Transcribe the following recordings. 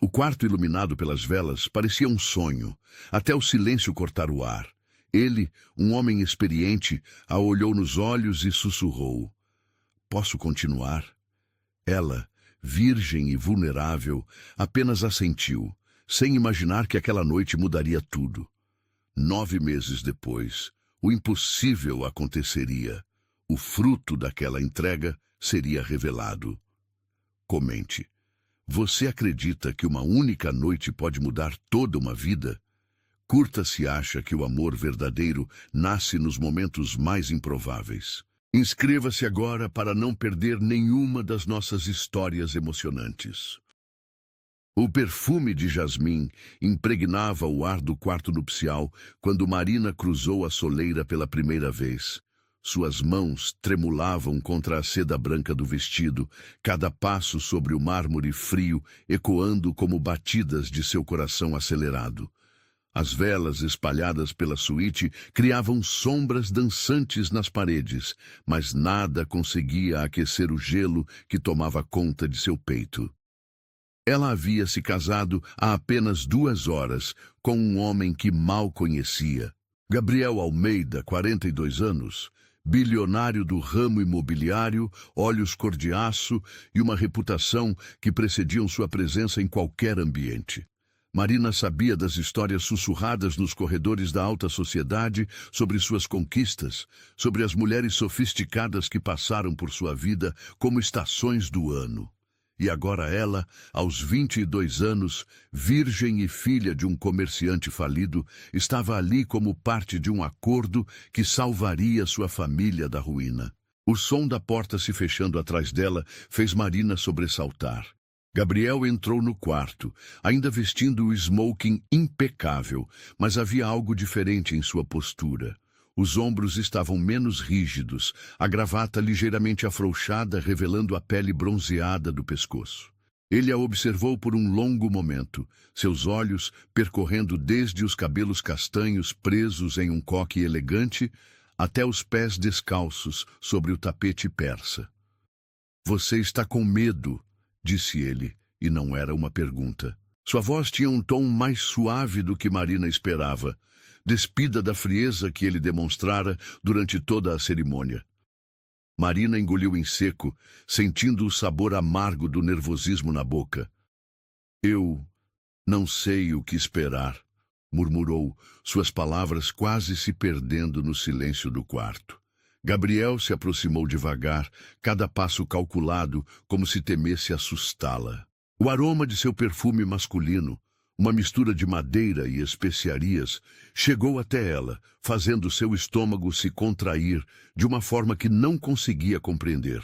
O quarto iluminado pelas velas parecia um sonho, até o silêncio cortar o ar. Ele, um homem experiente, a olhou nos olhos e sussurrou: "Posso continuar?" Ela, virgem e vulnerável, apenas assentiu, sem imaginar que aquela noite mudaria tudo. 9 meses depois, o impossível aconteceria. O fruto daquela entrega seria revelado. Comente. Você acredita que uma única noite pode mudar toda uma vida? Curta se acha que o amor verdadeiro nasce nos momentos mais improváveis. Inscreva-se agora para não perder nenhuma das nossas histórias emocionantes. O perfume de jasmim impregnava o ar do quarto nupcial quando Marina cruzou a soleira pela primeira vez. Suas mãos tremulavam contra a seda branca do vestido, cada passo sobre o mármore frio ecoando como batidas de seu coração acelerado. As velas espalhadas pela suíte criavam sombras dançantes nas paredes, mas nada conseguia aquecer o gelo que tomava conta de seu peito. Ela havia se casado há apenas 2 horas com um homem que mal conhecia. Gabriel Almeida, 42 anos, bilionário do ramo imobiliário, olhos cor de aço e uma reputação que precediam sua presença em qualquer ambiente. Marina sabia das histórias sussurradas nos corredores da alta sociedade sobre suas conquistas, sobre as mulheres sofisticadas que passaram por sua vida como estações do ano. E agora ela, aos 22 anos, virgem e filha de um comerciante falido, estava ali como parte de um acordo que salvaria sua família da ruína. O som da porta se fechando atrás dela fez Marina sobressaltar. Gabriel entrou no quarto, ainda vestindo o smoking impecável, mas havia algo diferente em sua postura. Os ombros estavam menos rígidos, a gravata ligeiramente afrouxada, revelando a pele bronzeada do pescoço. Ele a observou por um longo momento, seus olhos percorrendo desde os cabelos castanhos presos em um coque elegante até os pés descalços sobre o tapete persa. "Você está com medo", disse ele, e não era uma pergunta. Sua voz tinha um tom mais suave do que Marina esperava, despida da frieza que ele demonstrara durante toda a cerimônia. Marina engoliu em seco, sentindo o sabor amargo do nervosismo na boca. "Eu não sei o que esperar", murmurou, suas palavras quase se perdendo no silêncio do quarto. Gabriel se aproximou devagar, cada passo calculado, como se temesse assustá-la. O aroma de seu perfume masculino, uma mistura de madeira e especiarias, chegou até ela, fazendo seu estômago se contrair de uma forma que não conseguia compreender.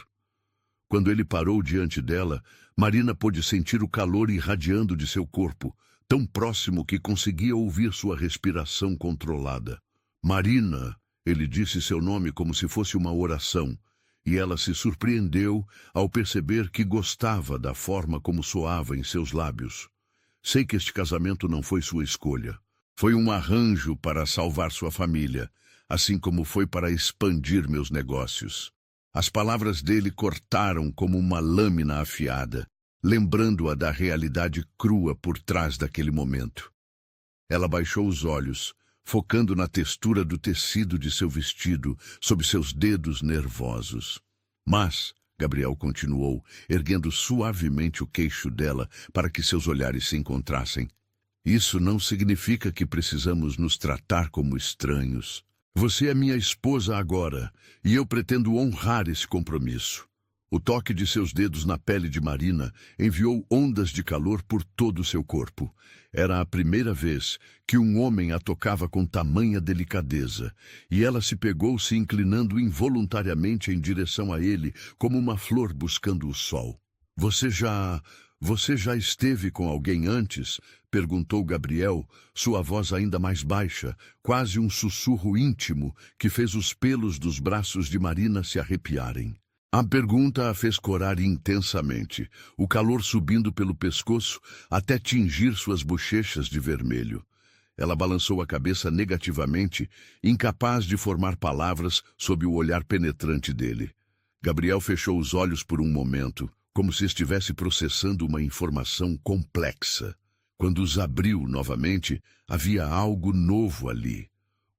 Quando ele parou diante dela, Marina pôde sentir o calor irradiando de seu corpo, tão próximo que conseguia ouvir sua respiração controlada. "Marina", ele disse seu nome como se fosse uma oração, e ela se surpreendeu ao perceber que gostava da forma como soava em seus lábios. "Sei que este casamento não foi sua escolha. Foi um arranjo para salvar sua família, assim como foi para expandir meus negócios." As palavras dele cortaram como uma lâmina afiada, lembrando-a da realidade crua por trás daquele momento. Ela baixou os olhos, focando na textura do tecido de seu vestido sob seus dedos nervosos. "Mas", Gabriel continuou, erguendo suavemente o queixo dela para que seus olhares se encontrassem, "isso não significa que precisamos nos tratar como estranhos. Você é minha esposa agora, e eu pretendo honrar esse compromisso." O toque de seus dedos na pele de Marina enviou ondas de calor por todo o seu corpo. Era a primeira vez que um homem a tocava com tamanha delicadeza, e ela se pegou se inclinando involuntariamente em direção a ele, como uma flor buscando o sol. Você já esteve com alguém antes?" perguntou Gabriel, sua voz ainda mais baixa, quase um sussurro íntimo que fez os pelos dos braços de Marina se arrepiarem. A pergunta a fez corar intensamente, o calor subindo pelo pescoço até tingir suas bochechas de vermelho. Ela balançou a cabeça negativamente, incapaz de formar palavras sob o olhar penetrante dele. Gabriel fechou os olhos por um momento, como se estivesse processando uma informação complexa. Quando os abriu novamente, havia algo novo ali.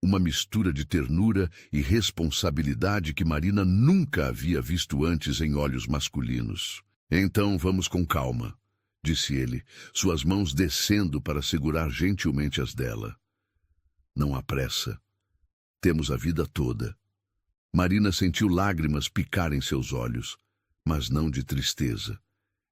Uma mistura de ternura e responsabilidade que Marina nunca havia visto antes em olhos masculinos. Então vamos com calma, disse ele, suas mãos descendo para segurar gentilmente as dela. Não há pressa. Temos a vida toda. Marina sentiu lágrimas picar em seus olhos, mas não de tristeza.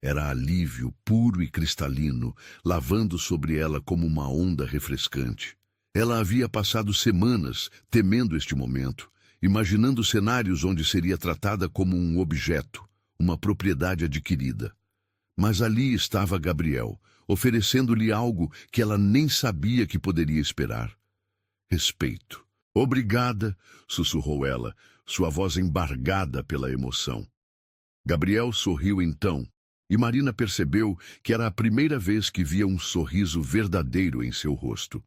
Era alívio puro e cristalino, lavando sobre ela como uma onda refrescante. Ela havia passado semanas temendo este momento, imaginando cenários onde seria tratada como um objeto, uma propriedade adquirida. Mas ali estava Gabriel, oferecendo-lhe algo que ela nem sabia que poderia esperar. Respeito. Obrigada, sussurrou ela, sua voz embargada pela emoção. Gabriel sorriu então, e Marina percebeu que era a primeira vez que via um sorriso verdadeiro em seu rosto.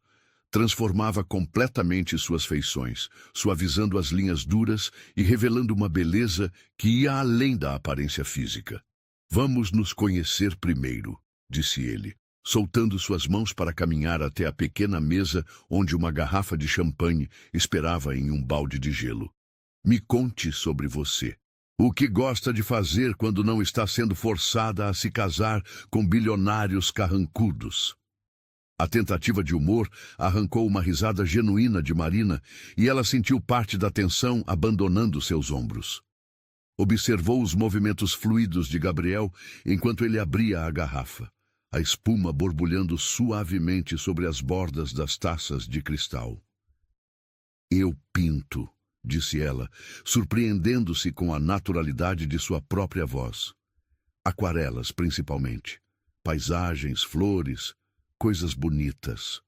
Transformava completamente suas feições, suavizando as linhas duras e revelando uma beleza que ia além da aparência física. Vamos nos conhecer primeiro, disse ele, soltando suas mãos para caminhar até a pequena mesa onde uma garrafa de champanhe esperava em um balde de gelo. Me conte sobre você. O que gosta de fazer quando não está sendo forçada a se casar com bilionários carrancudos? A tentativa de humor arrancou uma risada genuína de Marina e ela sentiu parte da tensão abandonando seus ombros. Observou os movimentos fluidos de Gabriel enquanto ele abria a garrafa, a espuma borbulhando suavemente sobre as bordas das taças de cristal. Eu pinto, disse ela, surpreendendo-se com a naturalidade de sua própria voz. Aquarelas, principalmente. Paisagens, flores, coisas bonitas.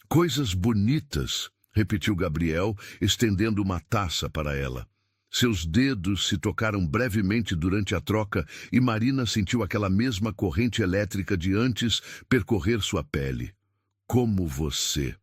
Coisas bonitas, repetiu Gabriel, estendendo uma taça para ela. Seus dedos se tocaram brevemente durante a troca e Marina sentiu aquela mesma corrente elétrica de antes percorrer sua pele. Como você.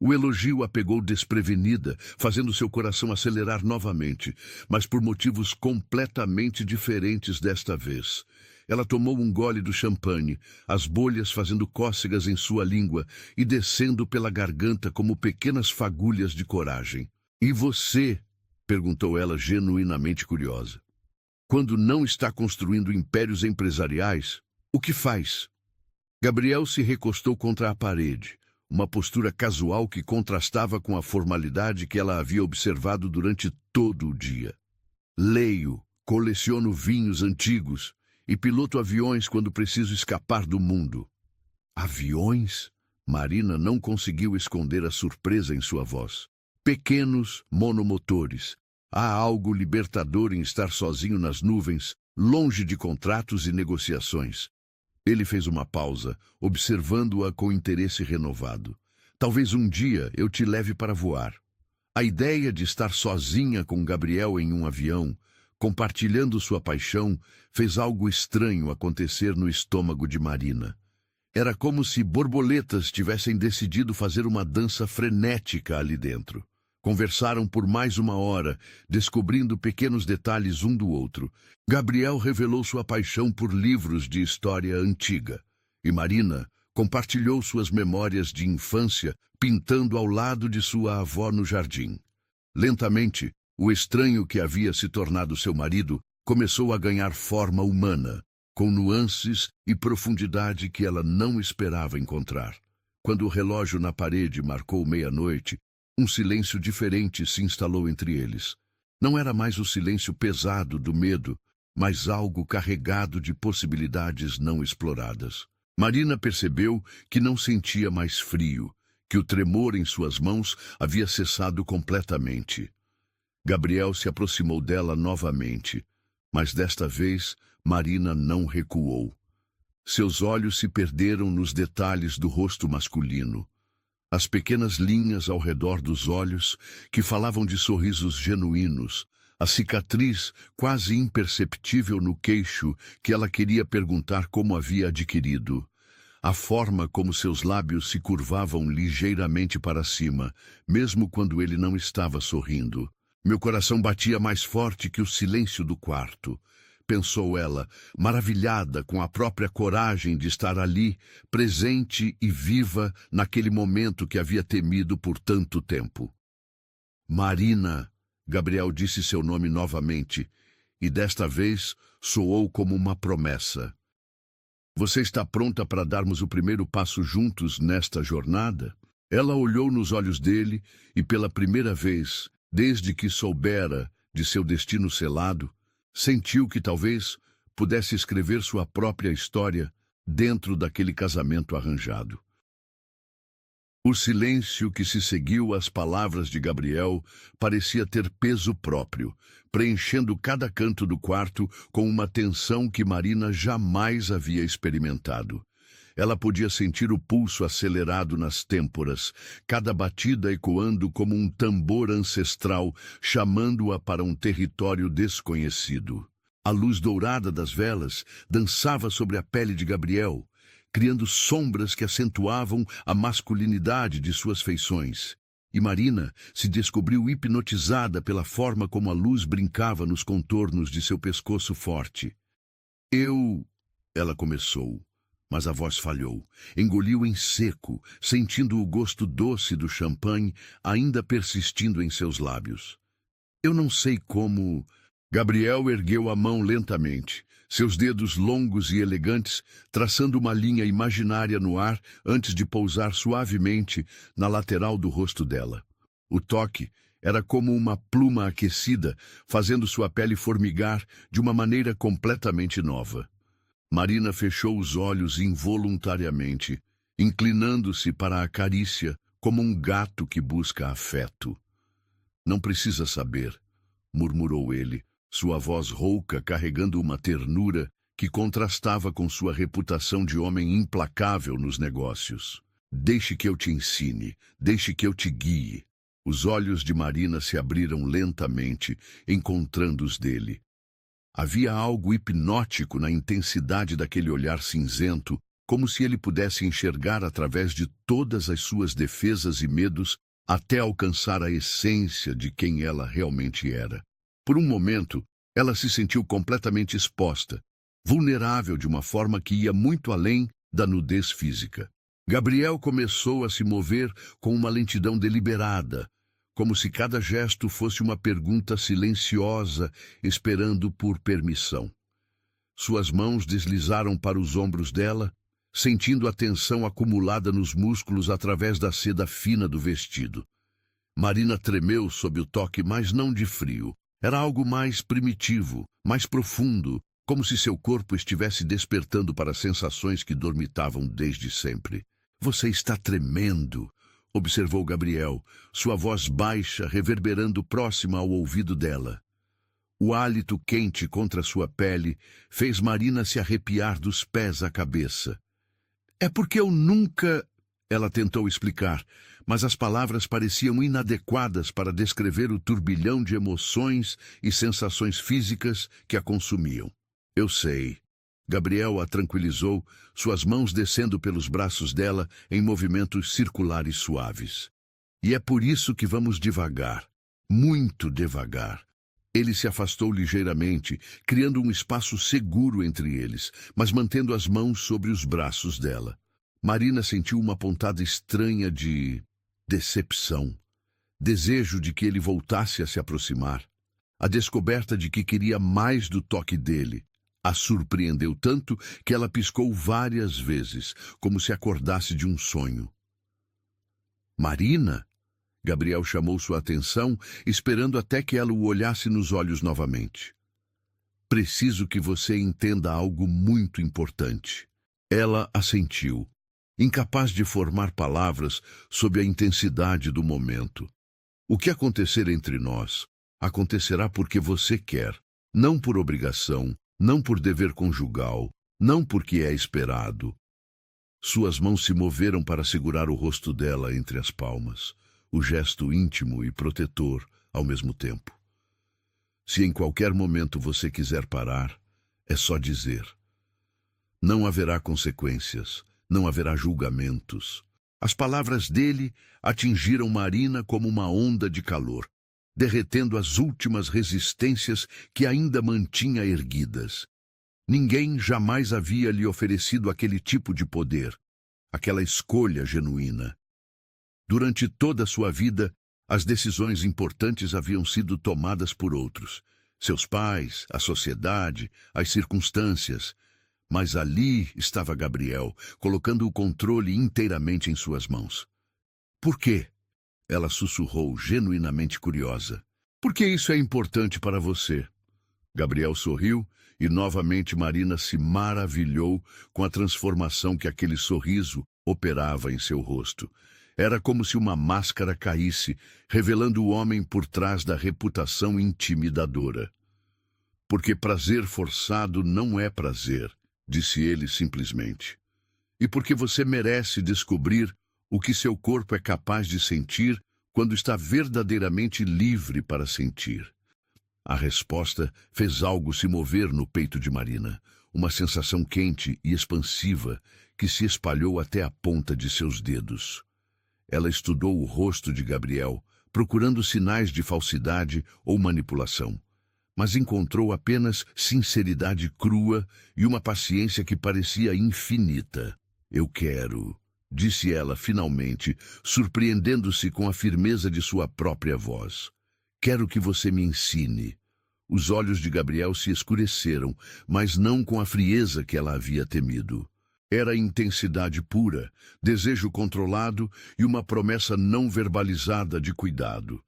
O elogio a pegou desprevenida, fazendo seu coração acelerar novamente, mas por motivos completamente diferentes desta vez. Ela tomou um gole do champanhe, as bolhas fazendo cócegas em sua língua e descendo pela garganta como pequenas fagulhas de coragem. E você? Perguntou ela genuinamente curiosa. Quando não está construindo impérios empresariais, o que faz? Gabriel se recostou contra a parede, uma postura casual que contrastava com a formalidade que ela havia observado durante todo o dia. Leio, coleciono vinhos antigos e piloto aviões quando preciso escapar do mundo. Aviões? Marina não conseguiu esconder a surpresa em sua voz. Pequenos monomotores. Há algo libertador em estar sozinho nas nuvens, longe de contratos e negociações. Ele fez uma pausa, observando-a com interesse renovado. Talvez um dia eu te leve para voar. A ideia de estar sozinha com Gabriel em um avião, compartilhando sua paixão, fez algo estranho acontecer no estômago de Marina. Era como se borboletas tivessem decidido fazer uma dança frenética ali dentro. Conversaram por mais uma hora, descobrindo pequenos detalhes um do outro. Gabriel revelou sua paixão por livros de história antiga. E Marina compartilhou suas memórias de infância, pintando ao lado de sua avó no jardim. Lentamente, o estranho que havia se tornado seu marido começou a ganhar forma humana, com nuances e profundidade que ela não esperava encontrar. Quando o relógio na parede marcou meia-noite, um silêncio diferente se instalou entre eles. Não era mais o silêncio pesado do medo, mas algo carregado de possibilidades não exploradas. Marina percebeu que não sentia mais frio, que o tremor em suas mãos havia cessado completamente. Gabriel se aproximou dela novamente, mas desta vez Marina não recuou. Seus olhos se perderam nos detalhes do rosto masculino. As pequenas linhas ao redor dos olhos, que falavam de sorrisos genuínos, a cicatriz quase imperceptível no queixo que ela queria perguntar como havia adquirido, a forma como seus lábios se curvavam ligeiramente para cima, mesmo quando ele não estava sorrindo. Meu coração batia mais forte que o silêncio do quarto. pensou ela, maravilhada com a própria coragem de estar ali, presente e viva naquele momento que havia temido por tanto tempo. Marina, Gabriel disse seu nome novamente, e desta vez soou como uma promessa. Você está pronta para darmos o primeiro passo juntos nesta jornada? Ela olhou nos olhos dele e, pela primeira vez, desde que soubera de seu destino selado, sentiu que talvez pudesse escrever sua própria história dentro daquele casamento arranjado. O silêncio que se seguiu às palavras de Gabriel parecia ter peso próprio, preenchendo cada canto do quarto com uma tensão que Marina jamais havia experimentado. Ela podia sentir o pulso acelerado nas têmporas, cada batida ecoando como um tambor ancestral, chamando-a para um território desconhecido. A luz dourada das velas dançava sobre a pele de Gabriel, criando sombras que acentuavam a masculinidade de suas feições. E Marina se descobriu hipnotizada pela forma como a luz brincava nos contornos de seu pescoço forte. Ela começou, mas a voz falhou. Engoliu em seco, sentindo o gosto doce do champanhe ainda persistindo em seus lábios. Eu não sei como... Gabriel ergueu a mão lentamente, seus dedos longos e elegantes traçando uma linha imaginária no ar antes de pousar suavemente na lateral do rosto dela. O toque era como uma pluma aquecida, fazendo sua pele formigar de uma maneira completamente nova. Marina fechou os olhos involuntariamente, inclinando-se para a carícia como um gato que busca afeto. Não precisa saber, murmurou ele, sua voz rouca carregando uma ternura que contrastava com sua reputação de homem implacável nos negócios. Deixe que eu te ensine, deixe que eu te guie. Os olhos de Marina se abriram lentamente, encontrando os dele. Havia algo hipnótico na intensidade daquele olhar cinzento, como se ele pudesse enxergar através de todas as suas defesas e medos até alcançar a essência de quem ela realmente era. Por um momento, ela se sentiu completamente exposta, vulnerável de uma forma que ia muito além da nudez física. Gabriel começou a se mover com uma lentidão deliberada, como se cada gesto fosse uma pergunta silenciosa, esperando por permissão. Suas mãos deslizaram para os ombros dela, sentindo a tensão acumulada nos músculos através da seda fina do vestido. Marina tremeu sob o toque, mas não de frio. Era algo mais primitivo, mais profundo, como se seu corpo estivesse despertando para sensações que dormitavam desde sempre. Você está tremendo, observou Gabriel, sua voz baixa reverberando próxima ao ouvido dela. O hálito quente contra sua pele fez Marina se arrepiar dos pés à cabeça. É porque eu nunca... Ela tentou explicar, mas as palavras pareciam inadequadas para descrever o turbilhão de emoções e sensações físicas que a consumiam. Eu sei. Gabriel a tranquilizou, suas mãos descendo pelos braços dela em movimentos circulares suaves. E é por isso que vamos devagar, muito devagar. Ele se afastou ligeiramente, criando um espaço seguro entre eles, mas mantendo as mãos sobre os braços dela. Marina sentiu uma pontada estranha de decepção, desejo de que ele voltasse a se aproximar. A descoberta de que queria mais do toque dele a surpreendeu tanto que ela piscou várias vezes, como se acordasse de um sonho. Marina? Gabriel chamou sua atenção, esperando até que ela o olhasse nos olhos novamente. Preciso que você entenda algo muito importante. Ela assentiu, incapaz de formar palavras sob a intensidade do momento. O que acontecer entre nós, acontecerá porque você quer, não por obrigação, não por dever conjugal, não porque é esperado. Suas mãos se moveram para segurar o rosto dela entre as palmas, o gesto íntimo e protetor ao mesmo tempo. Se em qualquer momento você quiser parar, é só dizer. Não haverá consequências, não haverá julgamentos. As palavras dele atingiram Marina como uma onda de calor. derretendo as últimas resistências que ainda mantinha erguidas. Ninguém jamais havia lhe oferecido aquele tipo de poder, aquela escolha genuína. Durante toda a sua vida, as decisões importantes haviam sido tomadas por outros, seus pais, a sociedade, as circunstâncias. Mas ali estava Gabriel, colocando o controle inteiramente em suas mãos. Por quê? Ela sussurrou, genuinamente curiosa. Por que isso é importante para você? Gabriel sorriu e novamente Marina se maravilhou com a transformação que aquele sorriso operava em seu rosto. Era como se uma máscara caísse, revelando o homem por trás da reputação intimidadora. Porque prazer forçado não é prazer, disse ele simplesmente. E porque você merece descobrir o que seu corpo é capaz de sentir quando está verdadeiramente livre para sentir. A resposta fez algo se mover no peito de Marina, uma sensação quente e expansiva que se espalhou até a ponta de seus dedos. Ela estudou o rosto de Gabriel, procurando sinais de falsidade ou manipulação, mas encontrou apenas sinceridade crua e uma paciência que parecia infinita. Eu quero, disse ela finalmente, surpreendendo-se com a firmeza de sua própria voz. Quero que você me ensine. Os olhos de Gabriel se escureceram, mas não com a frieza que ela havia temido. Era intensidade pura, desejo controlado e uma promessa não verbalizada de cuidado.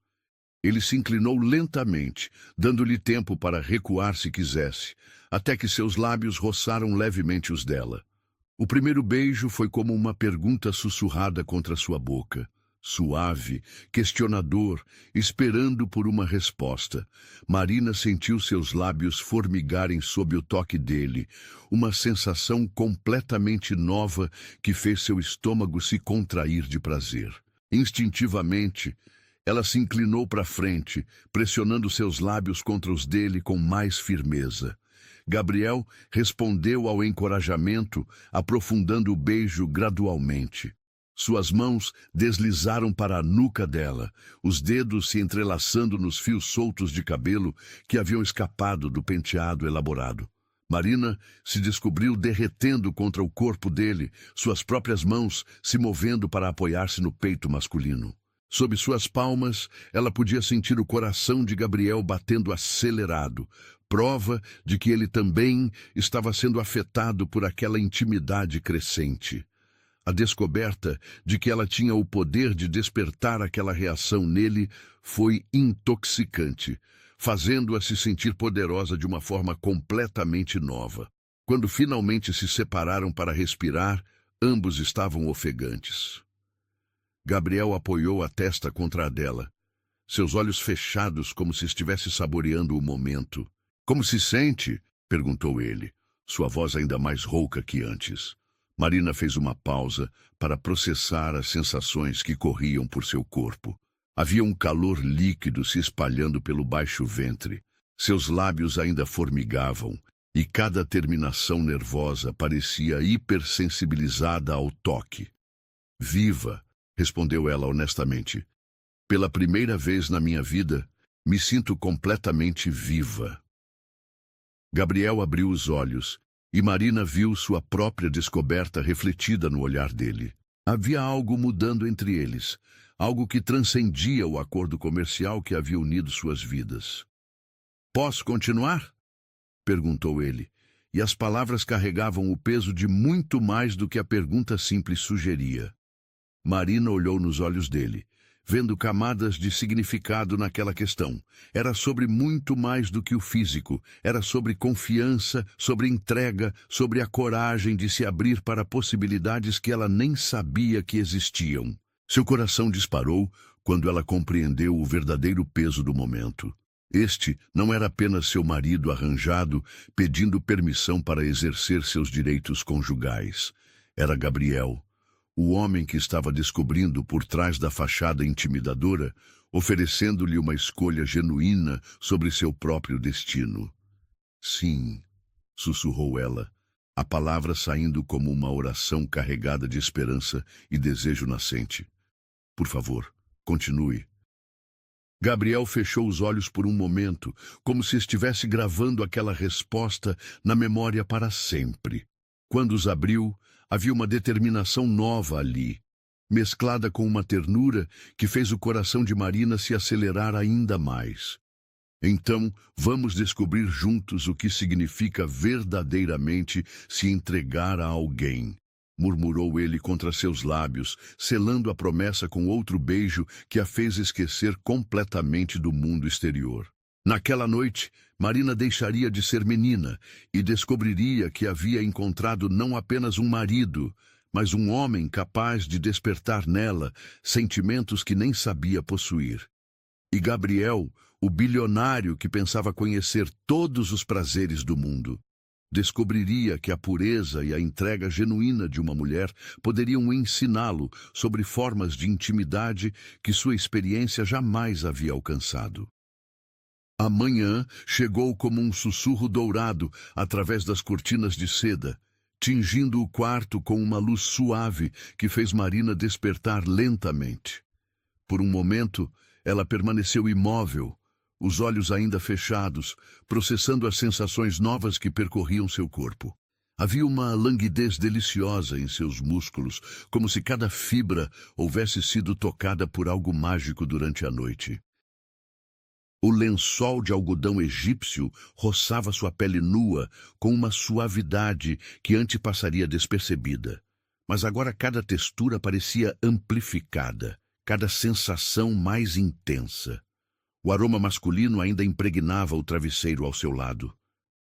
Ele se inclinou lentamente, dando-lhe tempo para recuar se quisesse, até que seus lábios roçaram levemente os dela. O primeiro beijo foi como uma pergunta sussurrada contra sua boca, suave, questionador, esperando por uma resposta. Marina sentiu seus lábios formigarem sob o toque dele, uma sensação completamente nova que fez seu estômago se contrair de prazer. Instintivamente, ela se inclinou para frente, pressionando seus lábios contra os dele com mais firmeza. Gabriel respondeu ao encorajamento, aprofundando o beijo gradualmente. Suas mãos deslizaram para a nuca dela, os dedos se entrelaçando nos fios soltos de cabelo que haviam escapado do penteado elaborado. Marina se descobriu derretendo contra o corpo dele, suas próprias mãos se movendo para apoiar-se no peito masculino. Sob suas palmas, ela podia sentir o coração de Gabriel batendo acelerado, prova de que ele também estava sendo afetado por aquela intimidade crescente. A descoberta de que ela tinha o poder de despertar aquela reação nele foi intoxicante, fazendo-a se sentir poderosa de uma forma completamente nova. Quando finalmente se separaram para respirar, ambos estavam ofegantes. Gabriel apoiou a testa contra a dela, seus olhos fechados como se estivesse saboreando o momento. Como se sente? Perguntou ele, sua voz ainda mais rouca que antes. Marina fez uma pausa para processar as sensações que corriam por seu corpo. Havia um calor líquido se espalhando pelo baixo ventre. Seus lábios ainda formigavam, e cada terminação nervosa parecia hipersensibilizada ao toque. Viva! Respondeu ela honestamente. Pela primeira vez na minha vida, me sinto completamente viva. Gabriel abriu os olhos, e Marina viu sua própria descoberta refletida no olhar dele. Havia algo mudando entre eles, algo que transcendia o acordo comercial que havia unido suas vidas. Posso continuar? Perguntou ele, e as palavras carregavam o peso de muito mais do que a pergunta simples sugeria. Marina olhou nos olhos dele, vendo camadas de significado naquela questão. Era sobre muito mais do que o físico. Era sobre confiança, sobre entrega, sobre a coragem de se abrir para possibilidades que ela nem sabia que existiam. Seu coração disparou quando ela compreendeu o verdadeiro peso do momento. Este não era apenas seu marido arranjado pedindo permissão para exercer seus direitos conjugais. Era Gabriel, o homem que estava descobrindo por trás da fachada intimidadora, oferecendo-lhe uma escolha genuína sobre seu próprio destino. Sim, sussurrou ela, a palavra saindo como uma oração carregada de esperança e desejo nascente. Por favor, continue. Gabriel fechou os olhos por um momento, como se estivesse gravando aquela resposta na memória para sempre. Quando os abriu, havia uma determinação nova ali, mesclada com uma ternura que fez o coração de Marina se acelerar ainda mais. Então, vamos descobrir juntos o que significa verdadeiramente se entregar a alguém, murmurou ele contra seus lábios, selando a promessa com outro beijo que a fez esquecer completamente do mundo exterior. Naquela noite, Marina deixaria de ser menina e descobriria que havia encontrado não apenas um marido, mas um homem capaz de despertar nela sentimentos que nem sabia possuir. E Gabriel, o bilionário que pensava conhecer todos os prazeres do mundo, descobriria que a pureza e a entrega genuína de uma mulher poderiam ensiná-lo sobre formas de intimidade que sua experiência jamais havia alcançado. A manhã chegou como um sussurro dourado através das cortinas de seda, tingindo o quarto com uma luz suave que fez Marina despertar lentamente. Por um momento, ela permaneceu imóvel, os olhos ainda fechados, processando as sensações novas que percorriam seu corpo. Havia uma languidez deliciosa em seus músculos, como se cada fibra houvesse sido tocada por algo mágico durante a noite. O lençol de algodão egípcio roçava sua pele nua com uma suavidade que antes passaria despercebida. Mas agora cada textura parecia amplificada, cada sensação mais intensa. O aroma masculino ainda impregnava o travesseiro ao seu lado.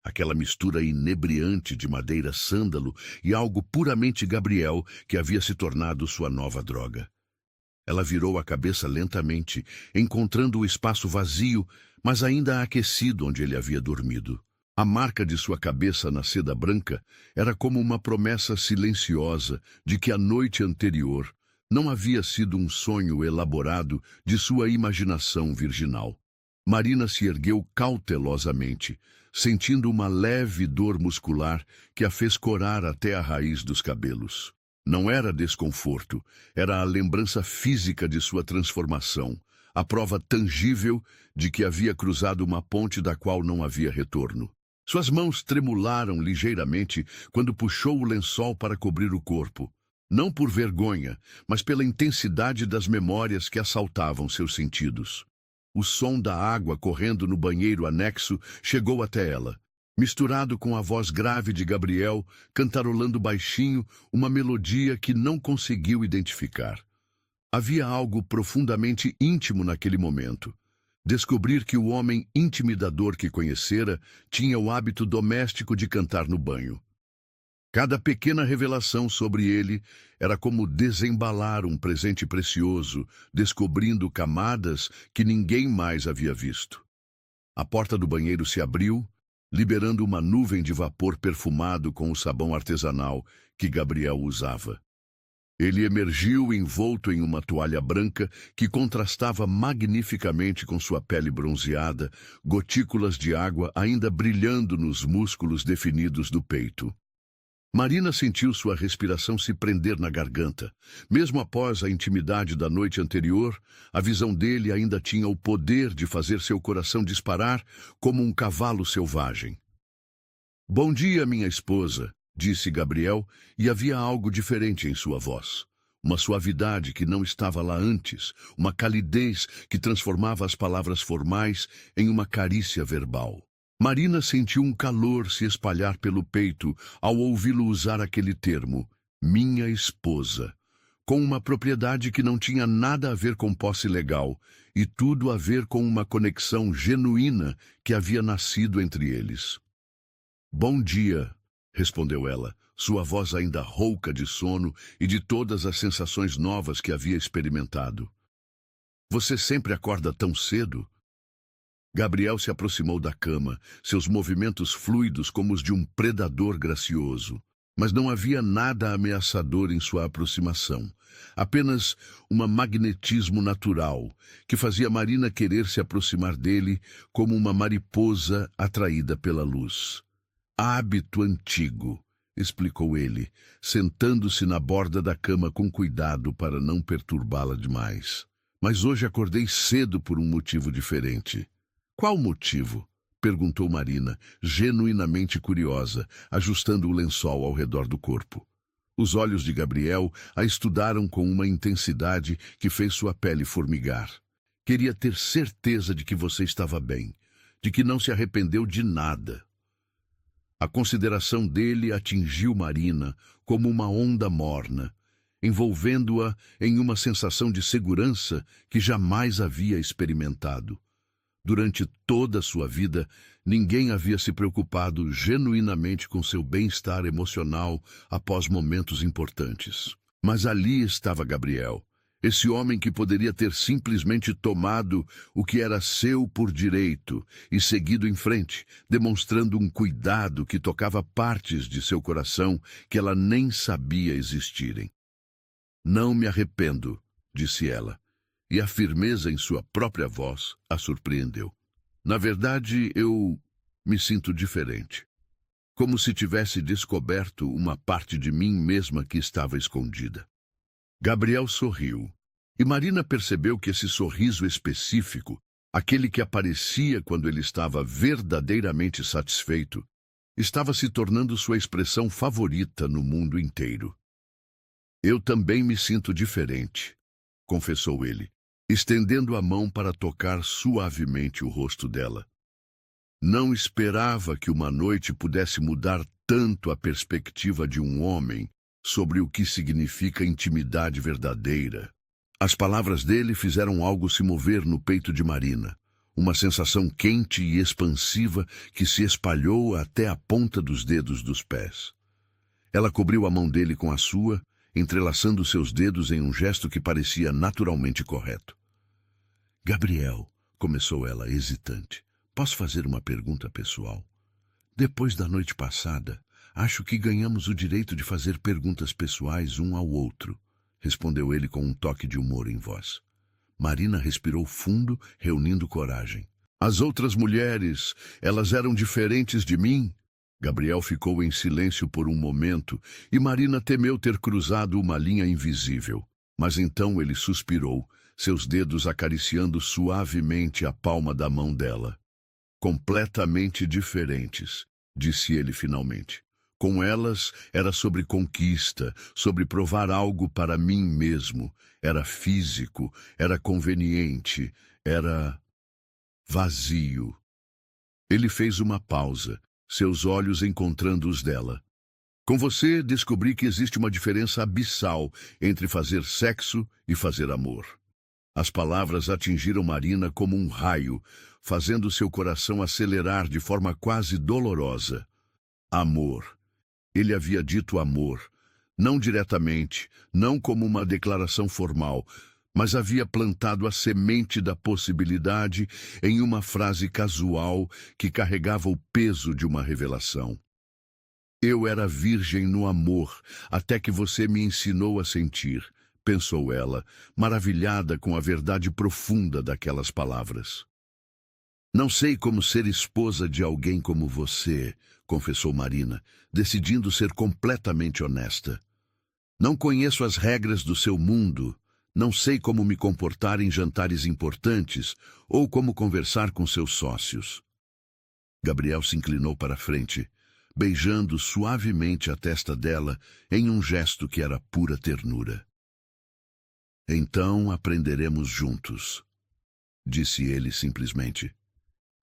Aquela mistura inebriante de madeira sândalo e algo puramente Gabriel que havia se tornado sua nova droga. Ela virou a cabeça lentamente, encontrando o espaço vazio, mas ainda aquecido onde ele havia dormido. A marca de sua cabeça na seda branca era como uma promessa silenciosa de que a noite anterior não havia sido um sonho elaborado de sua imaginação virginal. Marina se ergueu cautelosamente, sentindo uma leve dor muscular que a fez corar até a raiz dos cabelos. Não era desconforto, era a lembrança física de sua transformação, a prova tangível de que havia cruzado uma ponte da qual não havia retorno. Suas mãos tremularam ligeiramente quando puxou o lençol para cobrir o corpo, não por vergonha, mas pela intensidade das memórias que assaltavam seus sentidos. O som da água correndo no banheiro anexo chegou até ela, misturado com a voz grave de Gabriel, cantarolando baixinho uma melodia que não conseguiu identificar. Havia algo profundamente íntimo naquele momento. Descobrir que o homem intimidador que conhecera tinha o hábito doméstico de cantar no banho. Cada pequena revelação sobre ele era como desembalar um presente precioso, descobrindo camadas que ninguém mais havia visto. A porta do banheiro se abriu, liberando uma nuvem de vapor perfumado com o sabão artesanal que Gabriel usava. Ele emergiu envolto em uma toalha branca que contrastava magnificamente com sua pele bronzeada, gotículas de água ainda brilhando nos músculos definidos do peito. Marina sentiu sua respiração se prender na garganta. Mesmo após a intimidade da noite anterior, a visão dele ainda tinha o poder de fazer seu coração disparar como um cavalo selvagem. "Bom dia, minha esposa", disse Gabriel, e havia algo diferente em sua voz. Uma suavidade que não estava lá antes, uma calidez que transformava as palavras formais em uma carícia verbal. Marina sentiu um calor se espalhar pelo peito ao ouvi-lo usar aquele termo, minha esposa, com uma propriedade que não tinha nada a ver com posse legal e tudo a ver com uma conexão genuína que havia nascido entre eles. "Bom dia", respondeu ela, sua voz ainda rouca de sono e de todas as sensações novas que havia experimentado. "Você sempre acorda tão cedo?" Gabriel se aproximou da cama, seus movimentos fluidos como os de um predador gracioso. Mas não havia nada ameaçador em sua aproximação, apenas um magnetismo natural, que fazia Marina querer se aproximar dele como uma mariposa atraída pela luz. "Hábito antigo", explicou ele, sentando-se na borda da cama com cuidado para não perturbá-la demais. Mas hoje acordei cedo por um motivo diferente. Qual motivo? Perguntou Marina, genuinamente curiosa, ajustando o lençol ao redor do corpo. Os olhos de Gabriel a estudaram com uma intensidade que fez sua pele formigar. Queria ter certeza de que você estava bem, de que não se arrependeu de nada. A consideração dele atingiu Marina como uma onda morna, envolvendo-a em uma sensação de segurança que jamais havia experimentado. Durante toda a sua vida, ninguém havia se preocupado genuinamente com seu bem-estar emocional após momentos importantes. Mas ali estava Gabriel, esse homem que poderia ter simplesmente tomado o que era seu por direito e seguido em frente, demonstrando um cuidado que tocava partes de seu coração que ela nem sabia existirem. Não me arrependo, disse ela, e a firmeza em sua própria voz a surpreendeu. Na verdade, eu me sinto diferente. Como se tivesse descoberto uma parte de mim mesma que estava escondida. Gabriel sorriu, e Marina percebeu que esse sorriso específico, aquele que aparecia quando ele estava verdadeiramente satisfeito, estava se tornando sua expressão favorita no mundo inteiro. Eu também me sinto diferente, confessou ele, estendendo a mão para tocar suavemente o rosto dela. Não esperava que uma noite pudesse mudar tanto a perspectiva de um homem sobre o que significa intimidade verdadeira. As palavras dele fizeram algo se mover no peito de Marina, uma sensação quente e expansiva que se espalhou até a ponta dos dedos dos pés. Ela cobriu a mão dele com a sua, entrelaçando seus dedos em um gesto que parecia naturalmente correto. Gabriel, começou ela, hesitante, posso fazer uma pergunta pessoal? Depois da noite passada, acho que ganhamos o direito de fazer perguntas pessoais um ao outro, respondeu ele com um toque de humor em voz. Marina respirou fundo, reunindo coragem. As outras mulheres, elas eram diferentes de mim? Gabriel ficou em silêncio por um momento e Marina temeu ter cruzado uma linha invisível. Mas então ele suspirou, seus dedos acariciando suavemente a palma da mão dela. Completamente diferentes, disse ele finalmente. Com elas era sobre conquista, sobre provar algo para mim mesmo. Era físico, era conveniente, era vazio. Ele fez uma pausa, seus olhos encontrando os dela. Com você, descobri que existe uma diferença abissal entre fazer sexo e fazer amor. As palavras atingiram Marina como um raio, fazendo seu coração acelerar de forma quase dolorosa. Amor. Ele havia dito amor, não diretamente, não como uma declaração formal, mas havia plantado a semente da possibilidade em uma frase casual que carregava o peso de uma revelação. Eu era virgem no amor, até que você me ensinou a sentir, pensou ela, maravilhada com a verdade profunda daquelas palavras. Não sei como ser esposa de alguém como você, confessou Marina, decidindo ser completamente honesta. Não conheço as regras do seu mundo, não sei como me comportar em jantares importantes ou como conversar com seus sócios. Gabriel se inclinou para a frente, beijando suavemente a testa dela em um gesto que era pura ternura. Então aprenderemos juntos, disse ele simplesmente.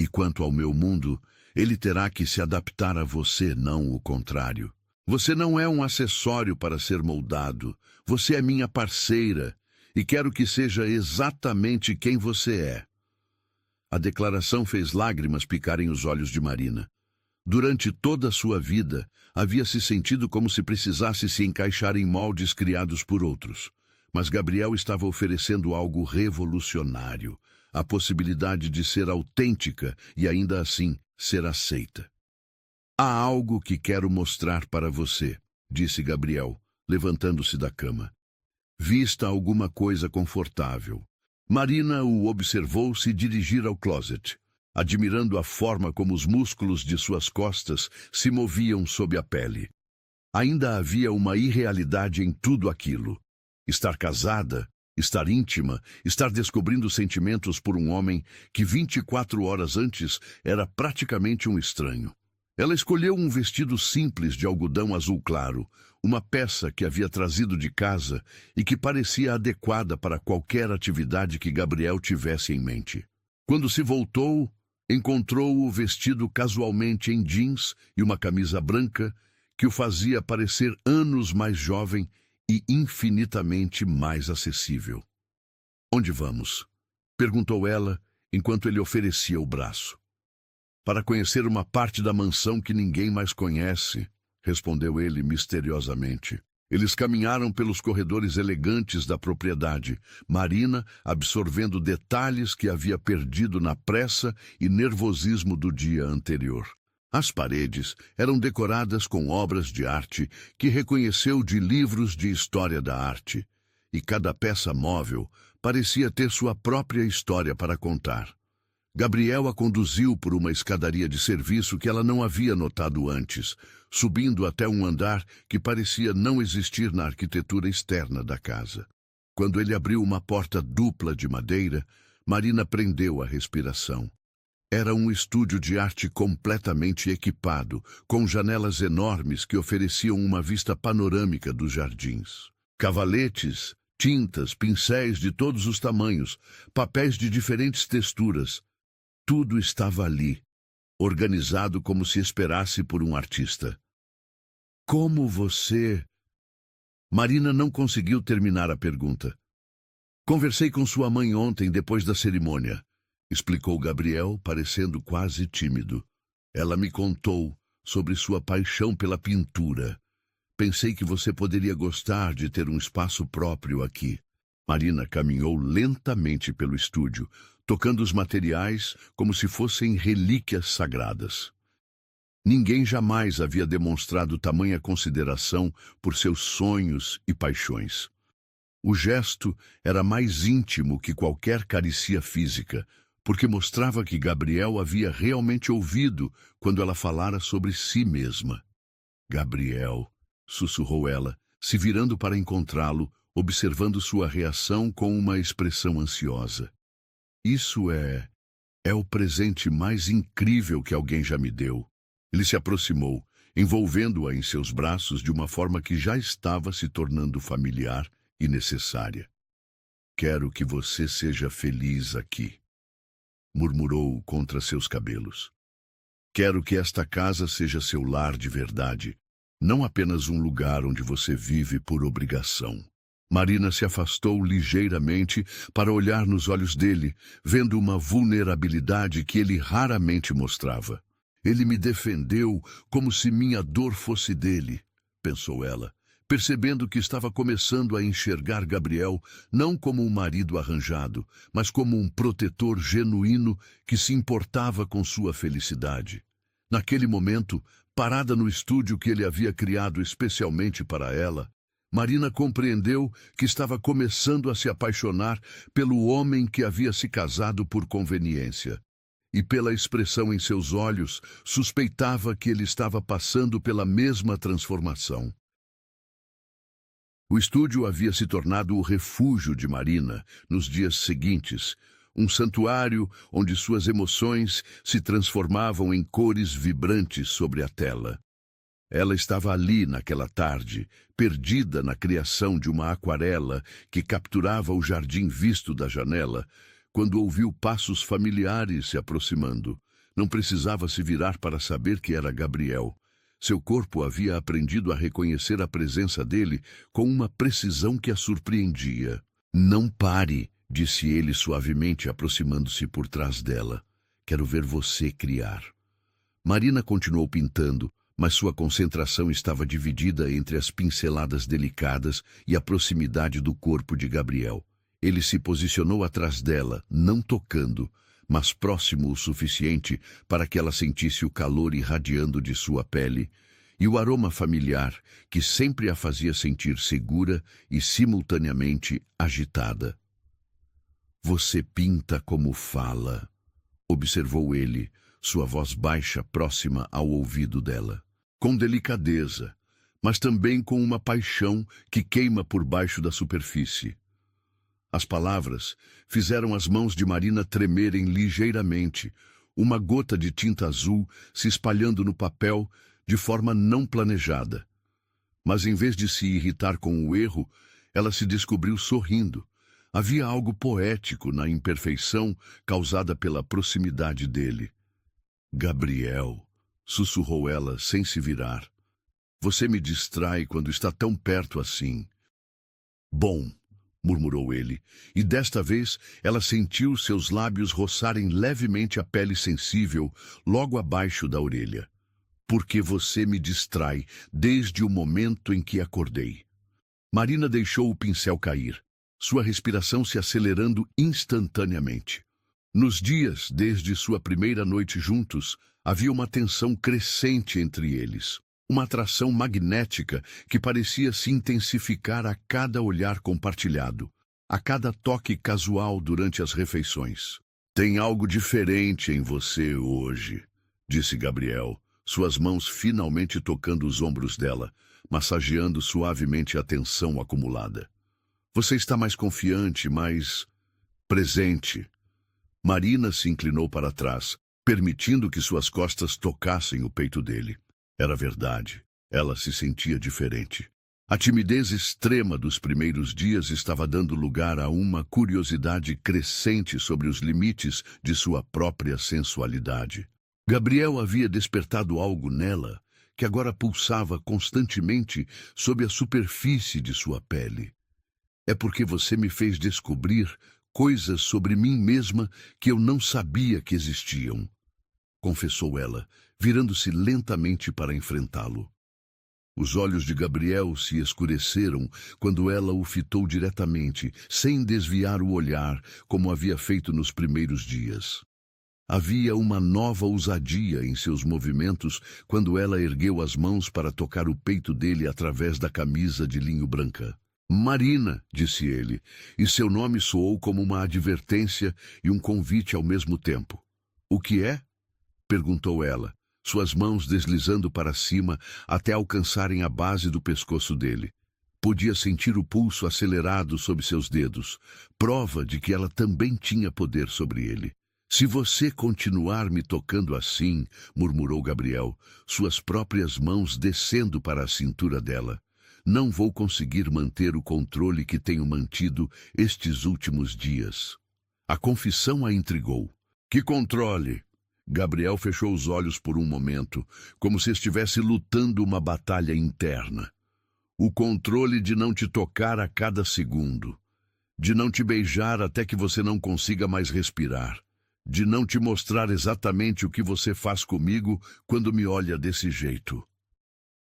E quanto ao meu mundo, ele terá que se adaptar a você, não o contrário. Você não é um acessório para ser moldado. Você é minha parceira e quero que seja exatamente quem você é. A declaração fez lágrimas picarem os olhos de Marina. Durante toda a sua vida, havia se sentido como se precisasse se encaixar em moldes criados por outros. Mas Gabriel estava oferecendo algo revolucionário, a possibilidade de ser autêntica e ainda assim ser aceita. Há algo que quero mostrar para você, disse Gabriel, levantando-se da cama. Vista alguma coisa confortável. Marina o observou se dirigir ao closet, admirando a forma como os músculos de suas costas se moviam sob a pele. Ainda havia uma irrealidade em tudo aquilo. Estar casada, Estar íntima, estar descobrindo sentimentos por um homem que 24 horas antes era praticamente um estranho. Ela escolheu um vestido simples de algodão azul claro, uma peça que havia trazido de casa e que parecia adequada para qualquer atividade que Gabriel tivesse em mente. Quando se voltou, encontrou o vestido casualmente em jeans e uma camisa branca que o fazia parecer anos mais jovem e infinitamente mais acessível. "Onde vamos?" perguntou ela, enquanto ele oferecia o braço. "Para conhecer uma parte da mansão que ninguém mais conhece", respondeu ele misteriosamente. Eles caminharam pelos corredores elegantes da propriedade, Marina absorvendo detalhes que havia perdido na pressa e nervosismo do dia anterior. As paredes eram decoradas com obras de arte que reconheceu de livros de história da arte, e cada peça móvel parecia ter sua própria história para contar. Gabriel a conduziu por uma escadaria de serviço que ela não havia notado antes, subindo até um andar que parecia não existir na arquitetura externa da casa. Quando ele abriu uma porta dupla de madeira, Marina prendeu a respiração. Era um estúdio de arte completamente equipado, com janelas enormes que ofereciam uma vista panorâmica dos jardins. Cavaletes, tintas, pincéis de todos os tamanhos, papéis de diferentes texturas. Tudo estava ali, organizado como se esperasse por um artista. "Como você..." Marina não conseguiu terminar a pergunta. "Conversei com sua mãe ontem, depois da cerimônia", explicou Gabriel, parecendo quase tímido. "Ela me contou sobre sua paixão pela pintura. Pensei que você poderia gostar de ter um espaço próprio aqui." Marina caminhou lentamente pelo estúdio, tocando os materiais como se fossem relíquias sagradas. Ninguém jamais havia demonstrado tamanha consideração por seus sonhos e paixões. O gesto era mais íntimo que qualquer carícia física, porque mostrava que Gabriel havia realmente ouvido quando ela falara sobre si mesma. "Gabriel", sussurrou ela, se virando para encontrá-lo, observando sua reação com uma expressão ansiosa. "Isso é o presente mais incrível que alguém já me deu." Ele se aproximou, envolvendo-a em seus braços de uma forma que já estava se tornando familiar e necessária. "Quero que você seja feliz aqui", murmurou contra seus cabelos. "Quero que esta casa seja seu lar de verdade, não apenas um lugar onde você vive por obrigação." Marina se afastou ligeiramente para olhar nos olhos dele, vendo uma vulnerabilidade que ele raramente mostrava. "Ele me defendeu como se minha dor fosse dele", pensou ela, percebendo que estava começando a enxergar Gabriel não como um marido arranjado, mas como um protetor genuíno que se importava com sua felicidade. Naquele momento, parada no estúdio que ele havia criado especialmente para ela, Marina compreendeu que estava começando a se apaixonar pelo homem que havia se casado por conveniência. E pela expressão em seus olhos, suspeitava que ele estava passando pela mesma transformação. O estúdio havia se tornado o refúgio de Marina nos dias seguintes, um santuário onde suas emoções se transformavam em cores vibrantes sobre a tela. Ela estava ali naquela tarde, perdida na criação de uma aquarela que capturava o jardim visto da janela, quando ouviu passos familiares se aproximando. Não precisava se virar para saber que era Gabriel. Seu corpo havia aprendido a reconhecer a presença dele com uma precisão que a surpreendia. "Não pare", disse ele suavemente, aproximando-se por trás dela. "Quero ver você criar." Marina continuou pintando, mas sua concentração estava dividida entre as pinceladas delicadas e a proximidade do corpo de Gabriel. Ele se posicionou atrás dela, não tocando, mas próximo o suficiente para que ela sentisse o calor irradiando de sua pele e o aroma familiar que sempre a fazia sentir segura e simultaneamente agitada. "Você pinta como fala", observou ele, sua voz baixa próxima ao ouvido dela. "Com delicadeza, mas também com uma paixão que queima por baixo da superfície." As palavras fizeram as mãos de Marina tremerem ligeiramente, uma gota de tinta azul se espalhando no papel de forma não planejada. Mas em vez de se irritar com o erro, ela se descobriu sorrindo. Havia algo poético na imperfeição causada pela proximidade dele. Gabriel, sussurrou ela sem se virar. Você me distrai quando está tão perto assim. Bom, murmurou ele, e desta vez ela sentiu seus lábios roçarem levemente a pele sensível logo abaixo da orelha. Porque você me distrai desde o momento em que acordei. Marina deixou o pincel cair, sua respiração se acelerando instantaneamente. Nos dias desde sua primeira noite juntos, havia uma tensão crescente entre eles. Uma atração magnética que parecia se intensificar a cada olhar compartilhado, a cada toque casual durante as refeições. Tem algo diferente em você hoje, disse Gabriel, suas mãos finalmente tocando os ombros dela, massageando suavemente a tensão acumulada. Você está mais confiante, mais presente. Marina se inclinou para trás, permitindo que suas costas tocassem o peito dele. Era verdade, ela se sentia diferente. A timidez extrema dos primeiros dias estava dando lugar a uma curiosidade crescente sobre os limites de sua própria sensualidade. Gabriel havia despertado algo nela que agora pulsava constantemente sob a superfície de sua pele. É porque você me fez descobrir coisas sobre mim mesma que eu não sabia que existiam, confessou ela, virando-se lentamente para enfrentá-lo. Os olhos de Gabriel se escureceram quando ela o fitou diretamente, sem desviar o olhar, como havia feito nos primeiros dias. Havia uma nova ousadia em seus movimentos quando ela ergueu as mãos para tocar o peito dele através da camisa de linho branca. Marina, disse ele, e seu nome soou como uma advertência e um convite ao mesmo tempo. O que é? Perguntou ela, suas mãos deslizando para cima até alcançarem a base do pescoço dele. Podia sentir o pulso acelerado sob seus dedos, prova de que ela também tinha poder sobre ele. Se você continuar me tocando assim, murmurou Gabriel, suas próprias mãos descendo para a cintura dela, não vou conseguir manter o controle que tenho mantido estes últimos dias. A confissão a intrigou. Que controle? Gabriel fechou os olhos por um momento, como se estivesse lutando uma batalha interna. O controle de não te tocar a cada segundo, de não te beijar até que você não consiga mais respirar, de não te mostrar exatamente o que você faz comigo quando me olha desse jeito.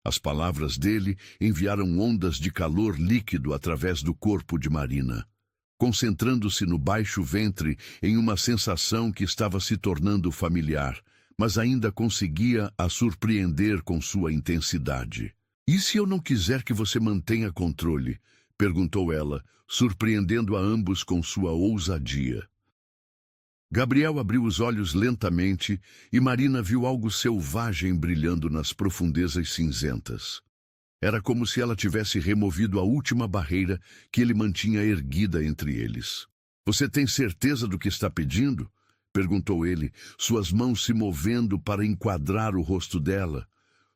As palavras dele enviaram ondas de calor líquido através do corpo de Marina, concentrando-se no baixo ventre em uma sensação que estava se tornando familiar, mas ainda conseguia a surpreender com sua intensidade. E se eu não quiser que você mantenha controle? Perguntou ela, surpreendendo a ambos com sua ousadia. Gabriel abriu os olhos lentamente e Marina viu algo selvagem brilhando nas profundezas cinzentas. Era como se ela tivesse removido a última barreira que ele mantinha erguida entre eles. Você tem certeza do que está pedindo? Perguntou ele, suas mãos se movendo para enquadrar o rosto dela,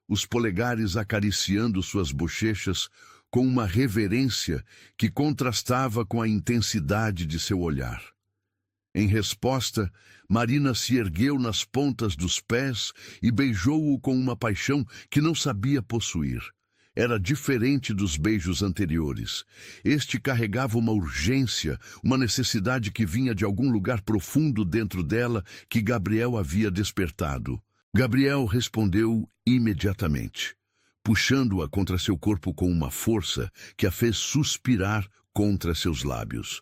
os polegares acariciando suas bochechas com uma reverência que contrastava com a intensidade de seu olhar. Em resposta, Marina se ergueu nas pontas dos pés e beijou-o com uma paixão que não sabia possuir. Era diferente dos beijos anteriores. Este carregava uma urgência, uma necessidade que vinha de algum lugar profundo dentro dela que Gabriel havia despertado. Gabriel respondeu imediatamente, puxando-a contra seu corpo com uma força que a fez suspirar contra seus lábios.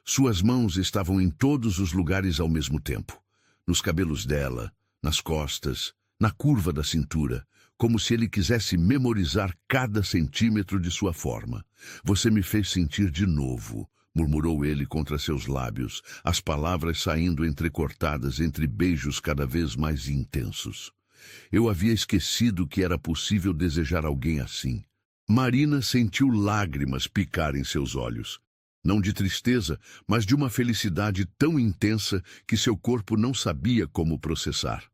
Suas mãos estavam em todos os lugares ao mesmo tempo, nos cabelos dela, nas costas, na curva da cintura, como se ele quisesse memorizar cada centímetro de sua forma. Você me fez sentir de novo, murmurou ele contra seus lábios, as palavras saindo entrecortadas entre beijos cada vez mais intensos. Eu havia esquecido que era possível desejar alguém assim. Marina sentiu lágrimas picar em seus olhos. não de tristeza, mas de uma felicidade tão intensa que seu corpo não sabia como processar.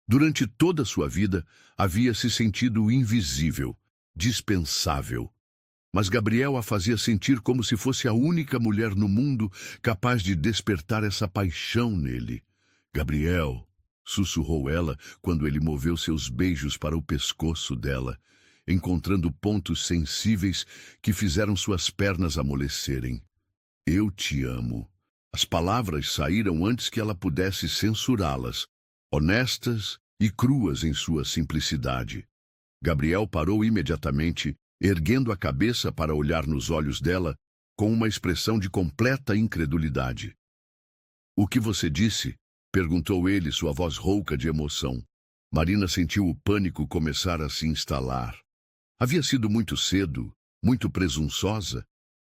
Durante toda a sua vida, havia se sentido invisível, dispensável. Mas Gabriel a fazia sentir como se fosse a única mulher no mundo capaz de despertar essa paixão nele. Gabriel, sussurrou ela quando ele moveu seus beijos para o pescoço dela, encontrando pontos sensíveis que fizeram suas pernas amolecerem. Eu te amo. As palavras saíram antes que ela pudesse censurá-las, honestas e cruas em sua simplicidade. Gabriel parou imediatamente, erguendo a cabeça para olhar nos olhos dela com uma expressão de completa incredulidade. "O que você disse?" perguntou ele, sua voz rouca de emoção. Marina sentiu o pânico começar a se instalar. Havia sido muito cedo, muito presunçosa,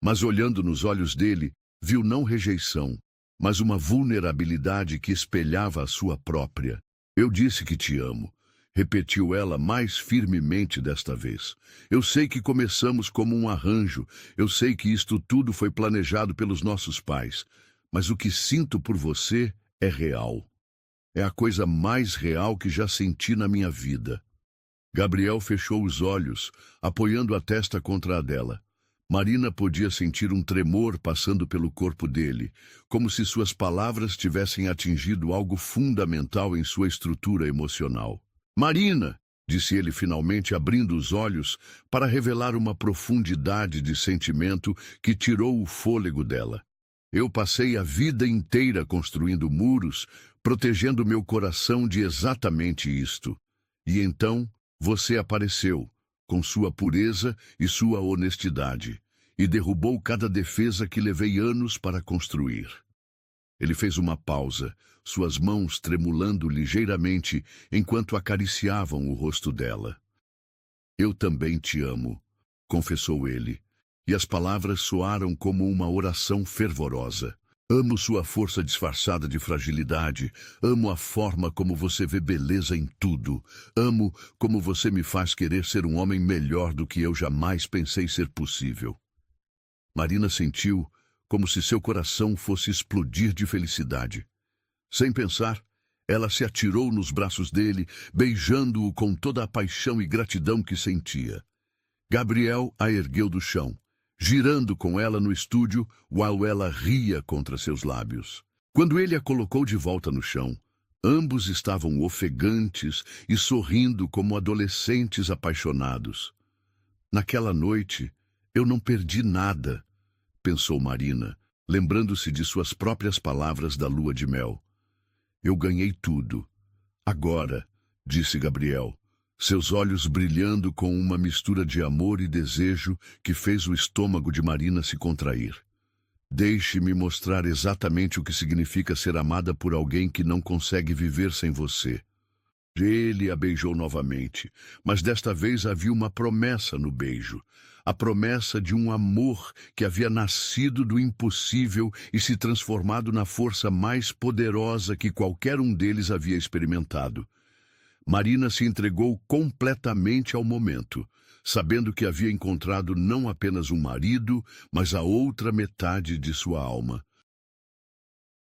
mas olhando nos olhos dele, viu não rejeição, mas uma vulnerabilidade que espelhava a sua própria. "Eu disse que te amo", repetiu ela mais firmemente desta vez. "Eu sei que começamos como um arranjo, eu sei que isto tudo foi planejado pelos nossos pais, mas o que sinto por você é real. É a coisa mais real que já senti na minha vida." Gabriel fechou os olhos, apoiando a testa contra a dela. Marina podia sentir um tremor passando pelo corpo dele, como se suas palavras tivessem atingido algo fundamental em sua estrutura emocional. "Marina!" disse ele finalmente, abrindo os olhos para revelar uma profundidade de sentimento que tirou o fôlego dela. "Eu passei a vida inteira construindo muros, protegendo meu coração de exatamente isto. E então você apareceu, com sua pureza e sua honestidade, e derrubou cada defesa que levei anos para construir." Ele fez uma pausa, suas mãos tremulando ligeiramente enquanto acariciavam o rosto dela. "Eu também te amo", confessou ele, e as palavras soaram como uma oração fervorosa. "Amo sua força disfarçada de fragilidade, amo a forma como você vê beleza em tudo, amo como você me faz querer ser um homem melhor do que eu jamais pensei ser possível." Marina sentiu como se seu coração fosse explodir de felicidade. Sem pensar, ela se atirou nos braços dele, beijando-o com toda a paixão e gratidão que sentia. Gabriel a ergueu do chão, girando com ela no estúdio, while ela ria contra seus lábios. Quando ele a colocou de volta no chão, ambos estavam ofegantes e sorrindo como adolescentes apaixonados. "Naquela noite, eu não perdi nada", pensou Marina, lembrando-se de suas próprias palavras da lua de mel. "Eu ganhei tudo. Agora", disse Gabriel, seus olhos brilhando com uma mistura de amor e desejo que fez o estômago de Marina se contrair. "Deixe-me mostrar exatamente o que significa ser amada por alguém que não consegue viver sem você." Ele a beijou novamente, mas desta vez havia uma promessa no beijo. A promessa de um amor que havia nascido do impossível e se transformado na força mais poderosa que qualquer um deles havia experimentado. Marina se entregou completamente ao momento, sabendo que havia encontrado não apenas um marido, mas a outra metade de sua alma.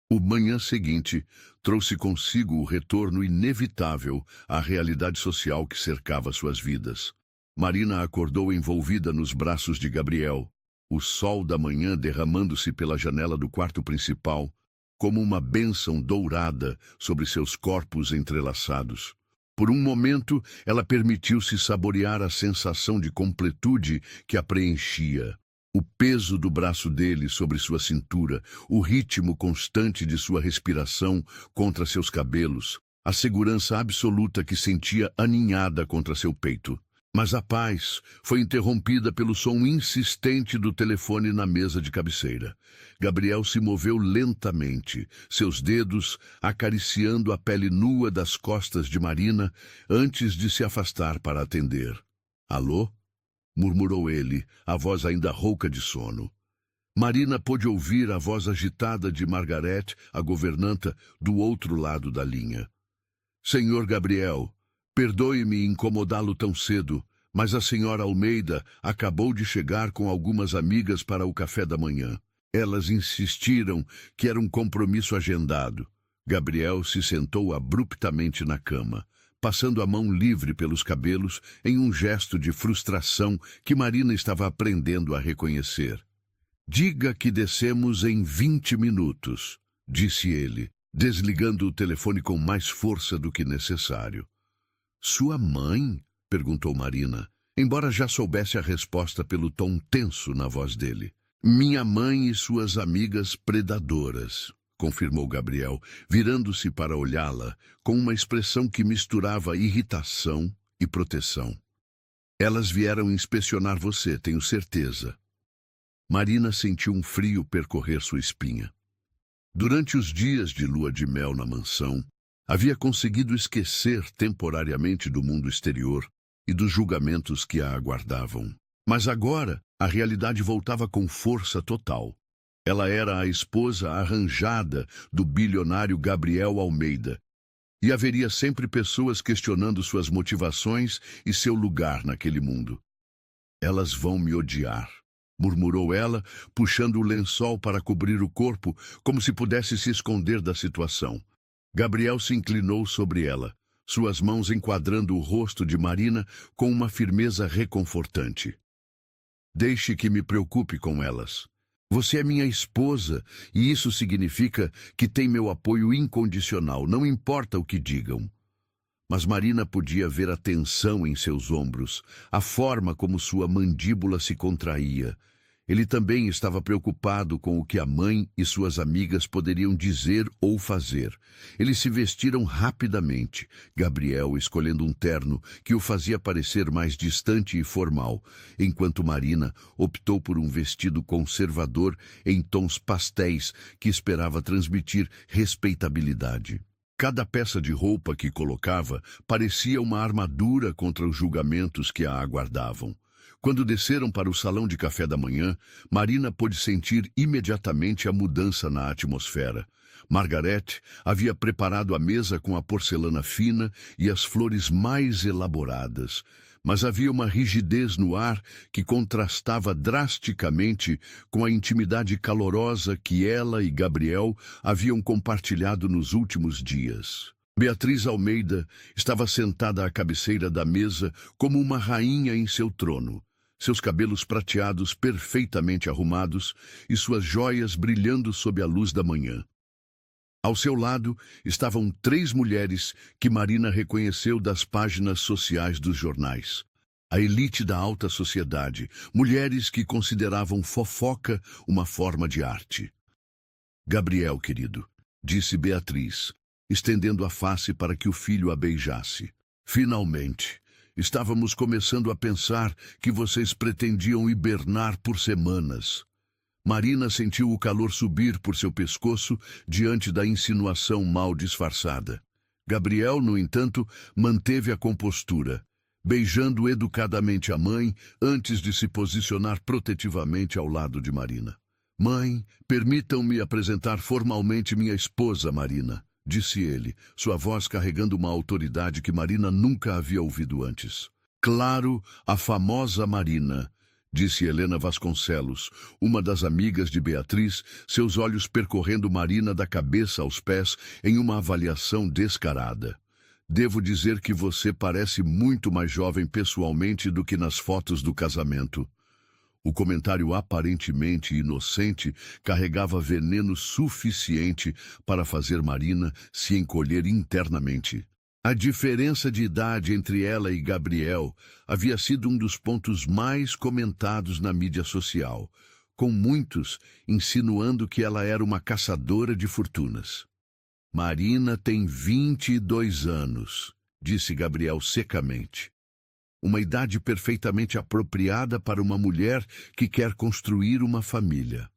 O manhã seguinte trouxe consigo o retorno inevitável à realidade social que cercava suas vidas. Marina acordou envolvida nos braços de Gabriel, o sol da manhã derramando-se pela janela do quarto principal, como uma bênção dourada sobre seus corpos entrelaçados. Por um momento, ela permitiu-se saborear a sensação de completude que a preenchia. O peso do braço dele sobre sua cintura, o ritmo constante de sua respiração contra seus cabelos, a segurança absoluta que sentia aninhada contra seu peito. Mas a paz foi interrompida pelo som insistente do telefone na mesa de cabeceira. Gabriel se moveu lentamente, seus dedos acariciando a pele nua das costas de Marina antes de se afastar para atender. "Alô?", murmurou ele, a voz ainda rouca de sono. Marina pôde ouvir a voz agitada de Margarete, a governanta, do outro lado da linha. "Senhor Gabriel, perdoe-me incomodá-lo tão cedo, mas a senhora Almeida acabou de chegar com algumas amigas para o café da manhã. Elas insistiram que era um compromisso agendado. Gabriel se sentou abruptamente na cama, passando a mão livre pelos cabelos em um gesto de frustração que Marina estava aprendendo a reconhecer. Diga que descemos em 20 minutos, disse ele, desligando o telefone com mais força do que necessário. Sua mãe? Perguntou Marina, embora já soubesse a resposta pelo tom tenso na voz dele. Minha mãe e suas amigas predadoras, confirmou Gabriel, virando-se para olhá-la com uma expressão que misturava irritação e proteção. Elas vieram inspecionar você, tenho certeza. Marina sentiu um frio percorrer sua espinha. Durante os dias de lua de mel na mansão, havia conseguido esquecer temporariamente do mundo exterior e dos julgamentos que a aguardavam. Mas agora, a realidade voltava com força total. Ela era a esposa arranjada do bilionário Gabriel Almeida, e haveria sempre pessoas questionando suas motivações e seu lugar naquele mundo. Elas vão me odiar, murmurou ela, puxando o lençol para cobrir o corpo, como se pudesse se esconder da situação. Gabriel se inclinou sobre ela, suas mãos enquadrando o rosto de Marina com uma firmeza reconfortante. Deixe que me preocupe com elas. Você é minha esposa, e isso significa que tem meu apoio incondicional, não importa o que digam. Mas Marina podia ver a tensão em seus ombros, a forma como sua mandíbula se contraía. Ele também estava preocupado com o que a mãe e suas amigas poderiam dizer ou fazer. Eles se vestiram rapidamente, Gabriel escolhendo um terno que o fazia parecer mais distante e formal, enquanto Marina optou por um vestido conservador em tons pastéis que esperava transmitir respeitabilidade. Cada peça de roupa que colocava parecia uma armadura contra os julgamentos que a aguardavam. Quando desceram para o salão de café da manhã, Marina pôde sentir imediatamente a mudança na atmosfera. Margaret havia preparado a mesa com a porcelana fina e as flores mais elaboradas, mas havia uma rigidez no ar que contrastava drasticamente com a intimidade calorosa que ela e Gabriel haviam compartilhado nos últimos dias. Beatriz Almeida estava sentada à cabeceira da mesa como uma rainha em seu trono, seus cabelos prateados perfeitamente arrumados e suas joias brilhando sob a luz da manhã. Ao seu lado estavam 3 mulheres que Marina reconheceu das páginas sociais dos jornais. A elite da alta sociedade, mulheres que consideravam fofoca uma forma de arte. Gabriel, querido, disse Beatriz, estendendo a face para que o filho a beijasse. Finalmente, estávamos começando a pensar que vocês pretendiam hibernar por semanas. Marina sentiu o calor subir por seu pescoço diante da insinuação mal disfarçada. Gabriel, no entanto, manteve a compostura, beijando educadamente a mãe antes de se posicionar protetivamente ao lado de Marina. Mãe, permitam-me apresentar formalmente minha esposa, Marina, disse ele, sua voz carregando uma autoridade que Marina nunca havia ouvido antes. Claro, a famosa Marina, disse Helena Vasconcelos, uma das amigas de Beatriz, seus olhos percorrendo Marina da cabeça aos pés em uma avaliação descarada. Devo dizer que você parece muito mais jovem pessoalmente do que nas fotos do casamento. O comentário aparentemente inocente carregava veneno suficiente para fazer Marina se encolher internamente. A diferença de idade entre ela e Gabriel havia sido um dos pontos mais comentados na mídia social, com muitos insinuando que ela era uma caçadora de fortunas. Marina tem 22 anos, disse Gabriel secamente. Uma idade perfeitamente apropriada para uma mulher que quer construir uma família.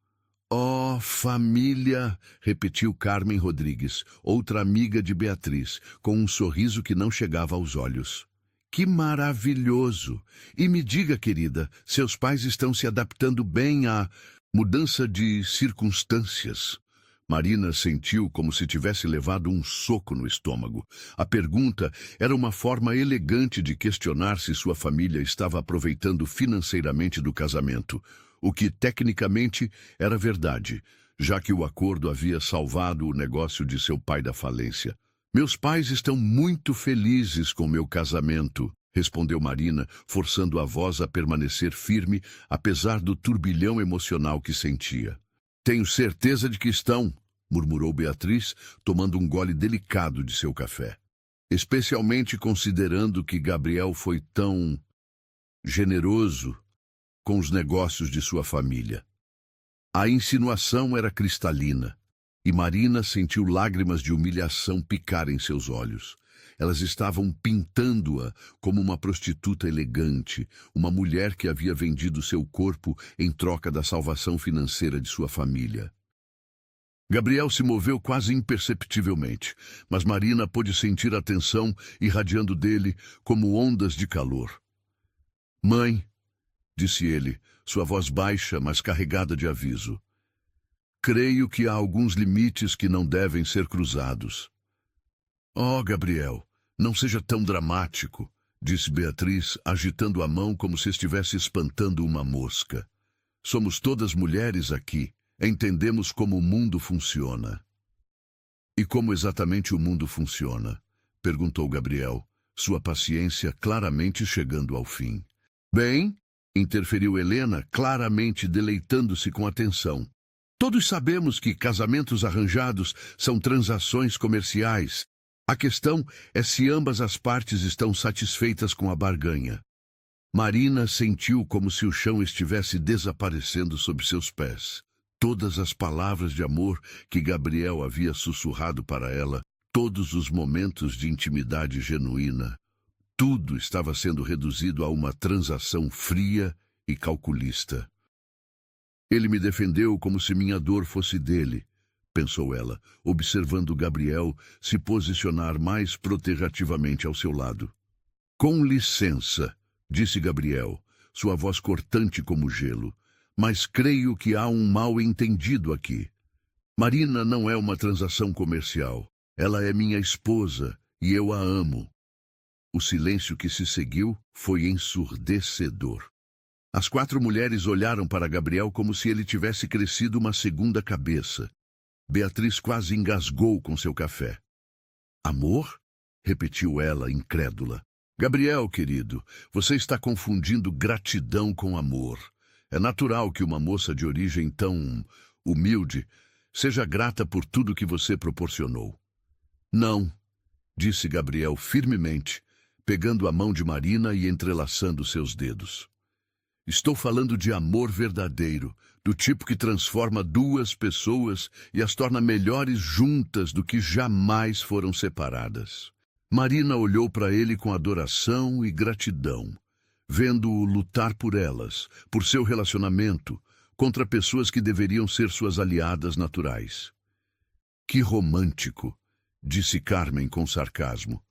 Oh, família, repetiu Carmen Rodrigues, outra amiga de Beatriz, com um sorriso que não chegava aos olhos. Que maravilhoso! E me diga, querida, seus pais estão se adaptando bem à mudança de circunstâncias? Marina sentiu como se tivesse levado um soco no estômago. A pergunta era uma forma elegante de questionar se sua família estava aproveitando financeiramente do casamento, o que tecnicamente era verdade, já que o acordo havia salvado o negócio de seu pai da falência. Meus pais estão muito felizes com meu casamento, respondeu Marina, forçando a voz a permanecer firme, apesar do turbilhão emocional que sentia. Tenho certeza de que estão, murmurou Beatriz, tomando um gole delicado de seu café. Especialmente considerando que Gabriel foi tão generoso com os negócios de sua família. A insinuação era cristalina, e Marina sentiu lágrimas de humilhação picar em seus olhos. Elas estavam pintando-a como uma prostituta elegante, uma mulher que havia vendido seu corpo em troca da salvação financeira de sua família. Gabriel se moveu quase imperceptivelmente, mas Marina pôde sentir a tensão irradiando dele como ondas de calor. Mãe, disse ele, sua voz baixa, mas carregada de aviso. Creio que há alguns limites que não devem ser cruzados. Oh, Gabriel, não seja tão dramático, disse Beatriz, agitando a mão como se estivesse espantando uma mosca. Somos todas mulheres aqui. Entendemos como o mundo funciona. E como exatamente o mundo funciona? Perguntou Gabriel, sua paciência claramente chegando ao fim. Bem, interferiu Helena, claramente deleitando-se com atenção. Todos sabemos que casamentos arranjados são transações comerciais. A questão é se ambas as partes estão satisfeitas com a barganha. Marina sentiu como se o chão estivesse desaparecendo sob seus pés. Todas as palavras de amor que Gabriel havia sussurrado para ela, todos os momentos de intimidade genuína, tudo estava sendo reduzido a uma transação fria e calculista. Ele me defendeu como se minha dor fosse dele, pensou ela, observando Gabriel se posicionar mais protejativamente ao seu lado. Com licença, disse Gabriel, sua voz cortante como gelo. Mas creio que há um mal-entendido aqui. Marina não é uma transação comercial. Ela é minha esposa e eu a amo. O silêncio que se seguiu foi ensurdecedor. As 4 mulheres olharam para Gabriel como se ele tivesse crescido uma segunda cabeça. Beatriz quase engasgou com seu café. Amor? Repetiu ela, incrédula. Gabriel, querido, você está confundindo gratidão com amor. É natural que uma moça de origem tão humilde seja grata por tudo que você proporcionou. Não, disse Gabriel firmemente, pegando a mão de Marina e entrelaçando seus dedos. Estou falando de amor verdadeiro, do tipo que transforma 2 pessoas e as torna melhores juntas do que jamais foram separadas. Marina olhou para ele com adoração e gratidão, vendo-o lutar por elas, por seu relacionamento, contra pessoas que deveriam ser suas aliadas naturais. Que romântico, disse Carmen com sarcasmo.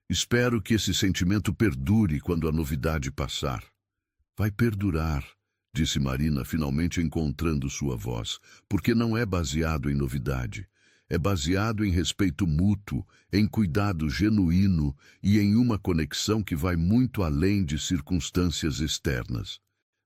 Espero que esse sentimento perdure quando a novidade passar. Vai perdurar, disse Marina, finalmente encontrando sua voz, porque não é baseado em novidade. É baseado em respeito mútuo, em cuidado genuíno e em uma conexão que vai muito além de circunstâncias externas.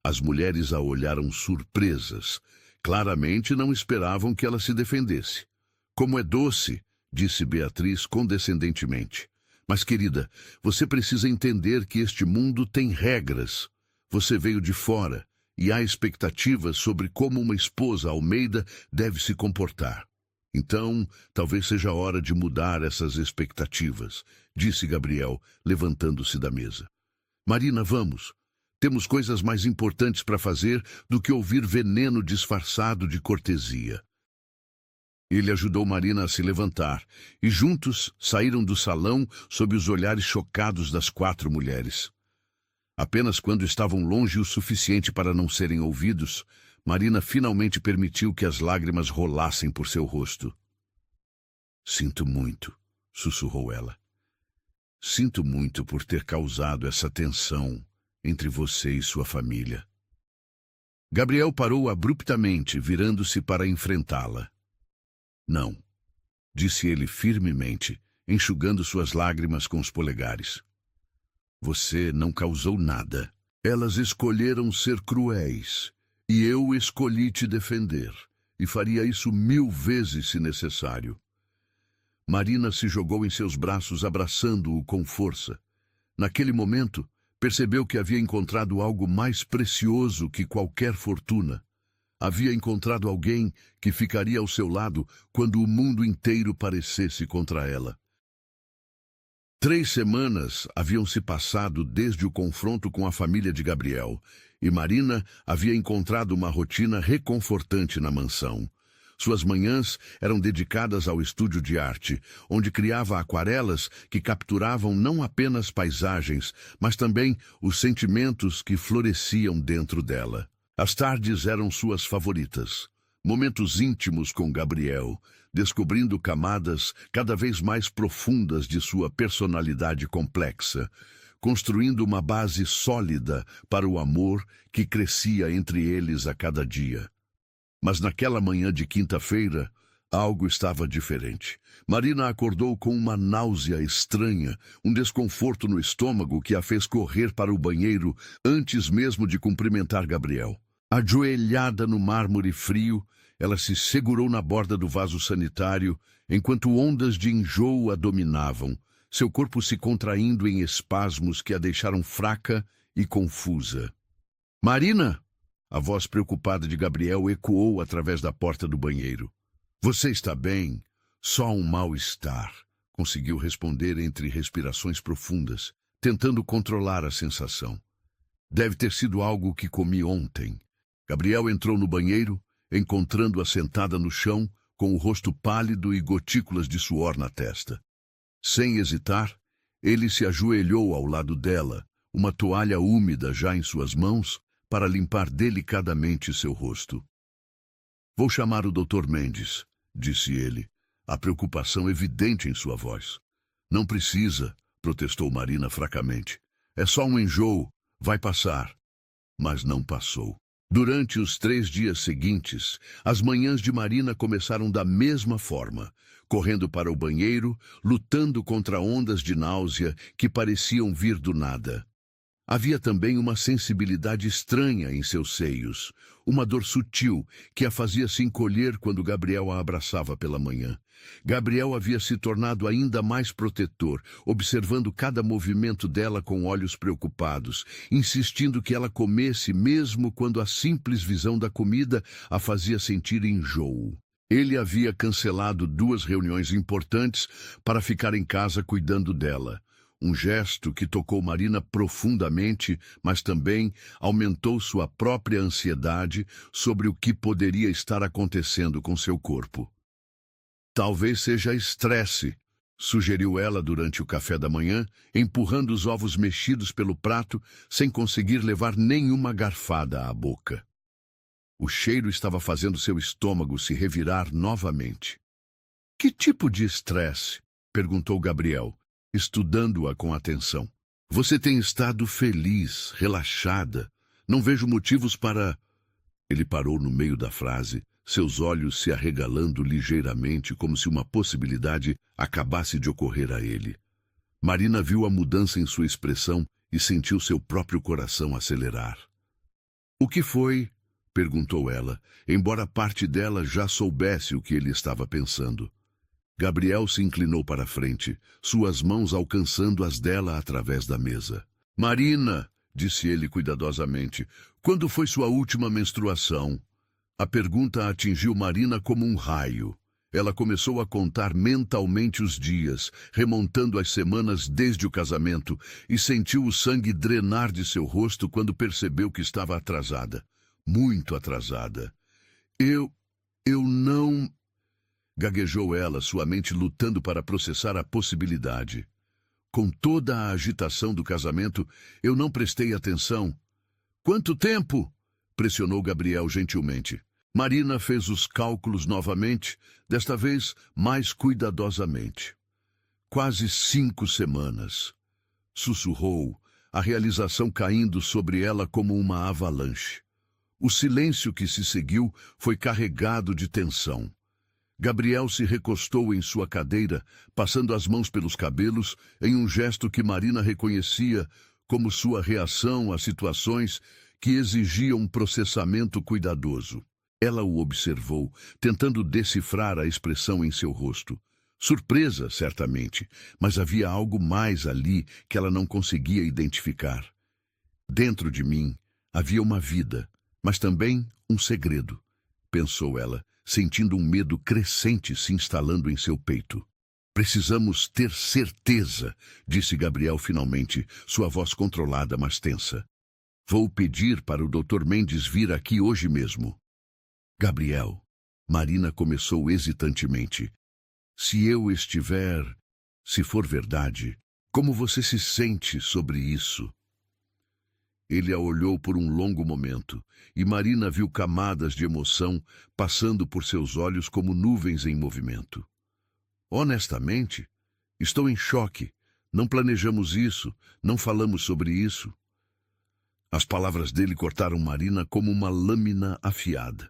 As mulheres a olharam surpresas. Claramente não esperavam que ela se defendesse. Como é doce, disse Beatriz condescendentemente. Mas, querida, você precisa entender que este mundo tem regras. Você veio de fora e há expectativas sobre como uma esposa Almeida deve se comportar. Então, talvez seja a hora de mudar essas expectativas, disse Gabriel, levantando-se da mesa. Marina, vamos. Temos coisas mais importantes para fazer do que ouvir veneno disfarçado de cortesia. Ele ajudou Marina a se levantar, e juntos saíram do salão sob os olhares chocados das 4 mulheres. Apenas quando estavam longe o suficiente para não serem ouvidos, Marina finalmente permitiu que as lágrimas rolassem por seu rosto. Sinto muito, sussurrou ela. Sinto muito por ter causado essa tensão entre você e sua família. Gabriel parou abruptamente, virando-se para enfrentá-la. Não, disse ele firmemente, enxugando suas lágrimas com os polegares. Você não causou nada. Elas escolheram ser cruéis. E eu escolhi te defender, e faria isso 1000 vezes se necessário. Marina se jogou em seus braços, abraçando-o com força. Naquele momento, percebeu que havia encontrado algo mais precioso que qualquer fortuna. Havia encontrado alguém que ficaria ao seu lado quando o mundo inteiro parecesse contra ela. 3 semanas haviam se passado desde o confronto com a família de Gabriel, e Marina havia encontrado uma rotina reconfortante na mansão. Suas manhãs eram dedicadas ao estúdio de arte, onde criava aquarelas que capturavam não apenas paisagens, mas também os sentimentos que floresciam dentro dela. As tardes eram suas favoritas, momentos íntimos com Gabriel, descobrindo camadas cada vez mais profundas de sua personalidade complexa, construindo uma base sólida para o amor que crescia entre eles a cada dia. Mas naquela manhã de quinta-feira, algo estava diferente. Marina acordou com uma náusea estranha, um desconforto no estômago que a fez correr para o banheiro antes mesmo de cumprimentar Gabriel. Ajoelhada no mármore frio, ela se segurou na borda do vaso sanitário, enquanto ondas de enjoo a dominavam, seu corpo se contraindo em espasmos que a deixaram fraca e confusa. "Marina!" A voz preocupada de Gabriel ecoou através da porta do banheiro. "Você está bem? Só um mal-estar", conseguiu responder entre respirações profundas, tentando controlar a sensação. "Deve ter sido algo que comi ontem." Gabriel entrou no banheiro, encontrando-a sentada no chão, com o rosto pálido e gotículas de suor na testa. Sem hesitar, ele se ajoelhou ao lado dela, uma toalha úmida já em suas mãos, para limpar delicadamente seu rosto. "Vou chamar o Dr. Mendes", disse ele, a preocupação evidente em sua voz. "Não precisa", protestou Marina fracamente. "É só um enjoo, vai passar." Mas não passou. Durante os 3 dias seguintes, as manhãs de Marina começaram da mesma forma, correndo para o banheiro, lutando contra ondas de náusea que pareciam vir do nada. Havia também uma sensibilidade estranha em seus seios, uma dor sutil que a fazia se encolher quando Gabriel a abraçava pela manhã. Gabriel havia se tornado ainda mais protetor, observando cada movimento dela com olhos preocupados, insistindo que ela comesse mesmo quando a simples visão da comida a fazia sentir enjoo. Ele havia cancelado 2 reuniões importantes para ficar em casa cuidando dela. Um gesto que tocou Marina profundamente, mas também aumentou sua própria ansiedade sobre o que poderia estar acontecendo com seu corpo. "Talvez seja estresse", sugeriu ela durante o café da manhã, empurrando os ovos mexidos pelo prato sem conseguir levar nenhuma garfada à boca. O cheiro estava fazendo seu estômago se revirar novamente. "Que tipo de estresse?" perguntou Gabriel, estudando-a com atenção. "Você tem estado feliz, relaxada. Não vejo motivos para..." Ele parou no meio da frase, seus olhos se arregalando ligeiramente como se uma possibilidade acabasse de ocorrer a ele. Marina viu a mudança em sua expressão e sentiu seu próprio coração acelerar. "O que foi?" perguntou ela, embora parte dela já soubesse o que ele estava pensando. Gabriel se inclinou para a frente, suas mãos alcançando as dela através da mesa. "Marina", disse ele cuidadosamente, "quando foi sua última menstruação?" A pergunta atingiu Marina como um raio. Ela começou a contar mentalmente os dias, remontando as semanas desde o casamento, e sentiu o sangue drenar de seu rosto quando percebeu que estava atrasada. Muito atrasada. Eu não... Gaguejou ela, sua mente lutando para processar a possibilidade. "Com toda a agitação do casamento, eu não prestei atenção." "Quanto tempo?" pressionou Gabriel gentilmente. Marina fez os cálculos novamente, desta vez mais cuidadosamente. "Quase 5 semanas." Sussurrou, a realização caindo sobre ela como uma avalanche. O silêncio que se seguiu foi carregado de tensão. Gabriel se recostou em sua cadeira, passando as mãos pelos cabelos, em um gesto que Marina reconhecia como sua reação a situações que exigia um processamento cuidadoso. Ela o observou, tentando decifrar a expressão em seu rosto. Surpresa, certamente, mas havia algo mais ali que ela não conseguia identificar. Dentro de mim havia uma vida, mas também um segredo, pensou ela, sentindo um medo crescente se instalando em seu peito. Precisamos ter certeza, disse Gabriel finalmente, sua voz controlada, mas tensa. Vou pedir para o Dr. Mendes vir aqui hoje mesmo. Gabriel, Marina começou hesitantemente. Se for verdade, como você se sente sobre isso? Ele a olhou por um longo momento, e Marina viu camadas de emoção passando por seus olhos como nuvens em movimento. Honestamente, estou em choque. Não planejamos isso, não falamos sobre isso. As palavras dele cortaram Marina como uma lâmina afiada.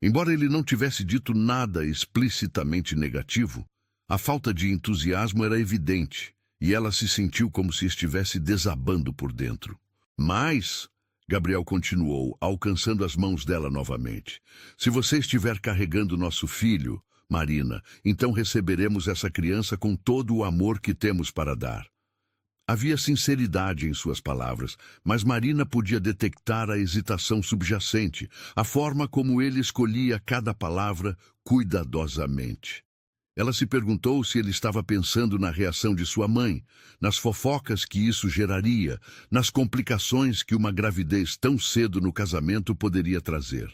Embora ele não tivesse dito nada explicitamente negativo, a falta de entusiasmo era evidente, e ela se sentiu como se estivesse desabando por dentro. Mas, Gabriel continuou, alcançando as mãos dela novamente, se você estiver carregando nosso filho, Marina, então receberemos essa criança com todo o amor que temos para dar. Havia sinceridade em suas palavras, mas Marina podia detectar a hesitação subjacente, a forma como ele escolhia cada palavra cuidadosamente. Ela se perguntou se ele estava pensando na reação de sua mãe, nas fofocas que isso geraria, nas complicações que uma gravidez tão cedo no casamento poderia trazer.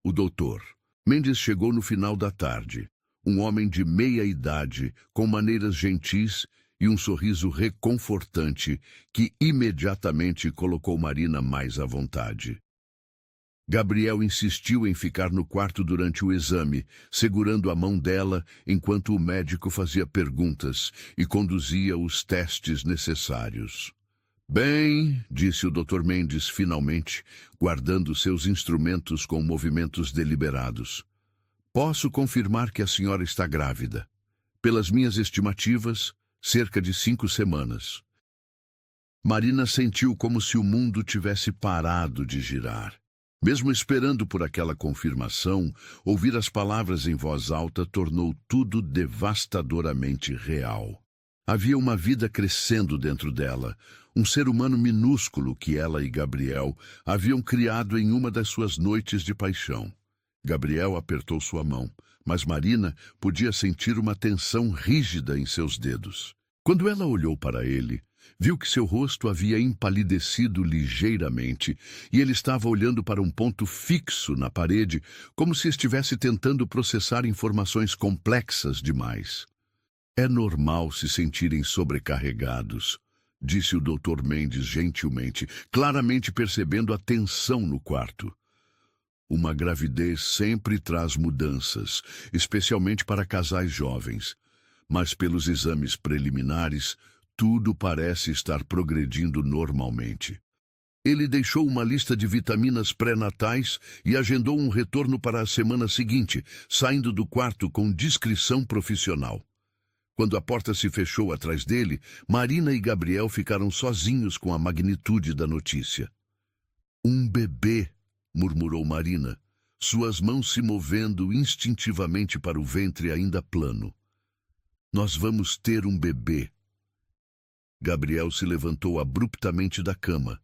O doutor Mendes chegou no final da tarde, um homem de meia idade, com maneiras gentis e um sorriso reconfortante que imediatamente colocou Marina mais à vontade. Gabriel insistiu em ficar no quarto durante o exame, segurando a mão dela enquanto o médico fazia perguntas e conduzia os testes necessários. Bem, disse o Dr. Mendes finalmente, guardando seus instrumentos com movimentos deliberados. Posso confirmar que a senhora está grávida. Pelas minhas estimativas, cerca de 5 semanas. Marina sentiu como se o mundo tivesse parado de girar. Mesmo esperando por aquela confirmação, ouvir as palavras em voz alta tornou tudo devastadoramente real. Havia uma vida crescendo dentro dela, um ser humano minúsculo que ela e Gabriel haviam criado em uma das suas noites de paixão. Gabriel apertou sua mão, mas Marina podia sentir uma tensão rígida em seus dedos. Quando ela olhou para ele, viu que seu rosto havia empalidecido ligeiramente e ele estava olhando para um ponto fixo na parede, como se estivesse tentando processar informações complexas demais. É normal se sentirem sobrecarregados, disse o Dr. Mendes gentilmente, claramente percebendo a tensão no quarto. Uma gravidez sempre traz mudanças, especialmente para casais jovens, mas pelos exames preliminares, tudo parece estar progredindo normalmente. Ele deixou uma lista de vitaminas pré-natais e agendou um retorno para a semana seguinte, saindo do quarto com discrição profissional. Quando a porta se fechou atrás dele, Marina e Gabriel ficaram sozinhos com a magnitude da notícia. Um bebê, murmurou Marina, suas mãos se movendo instintivamente para o ventre ainda plano. Nós vamos ter um bebê. Gabriel se levantou abruptamente da cama,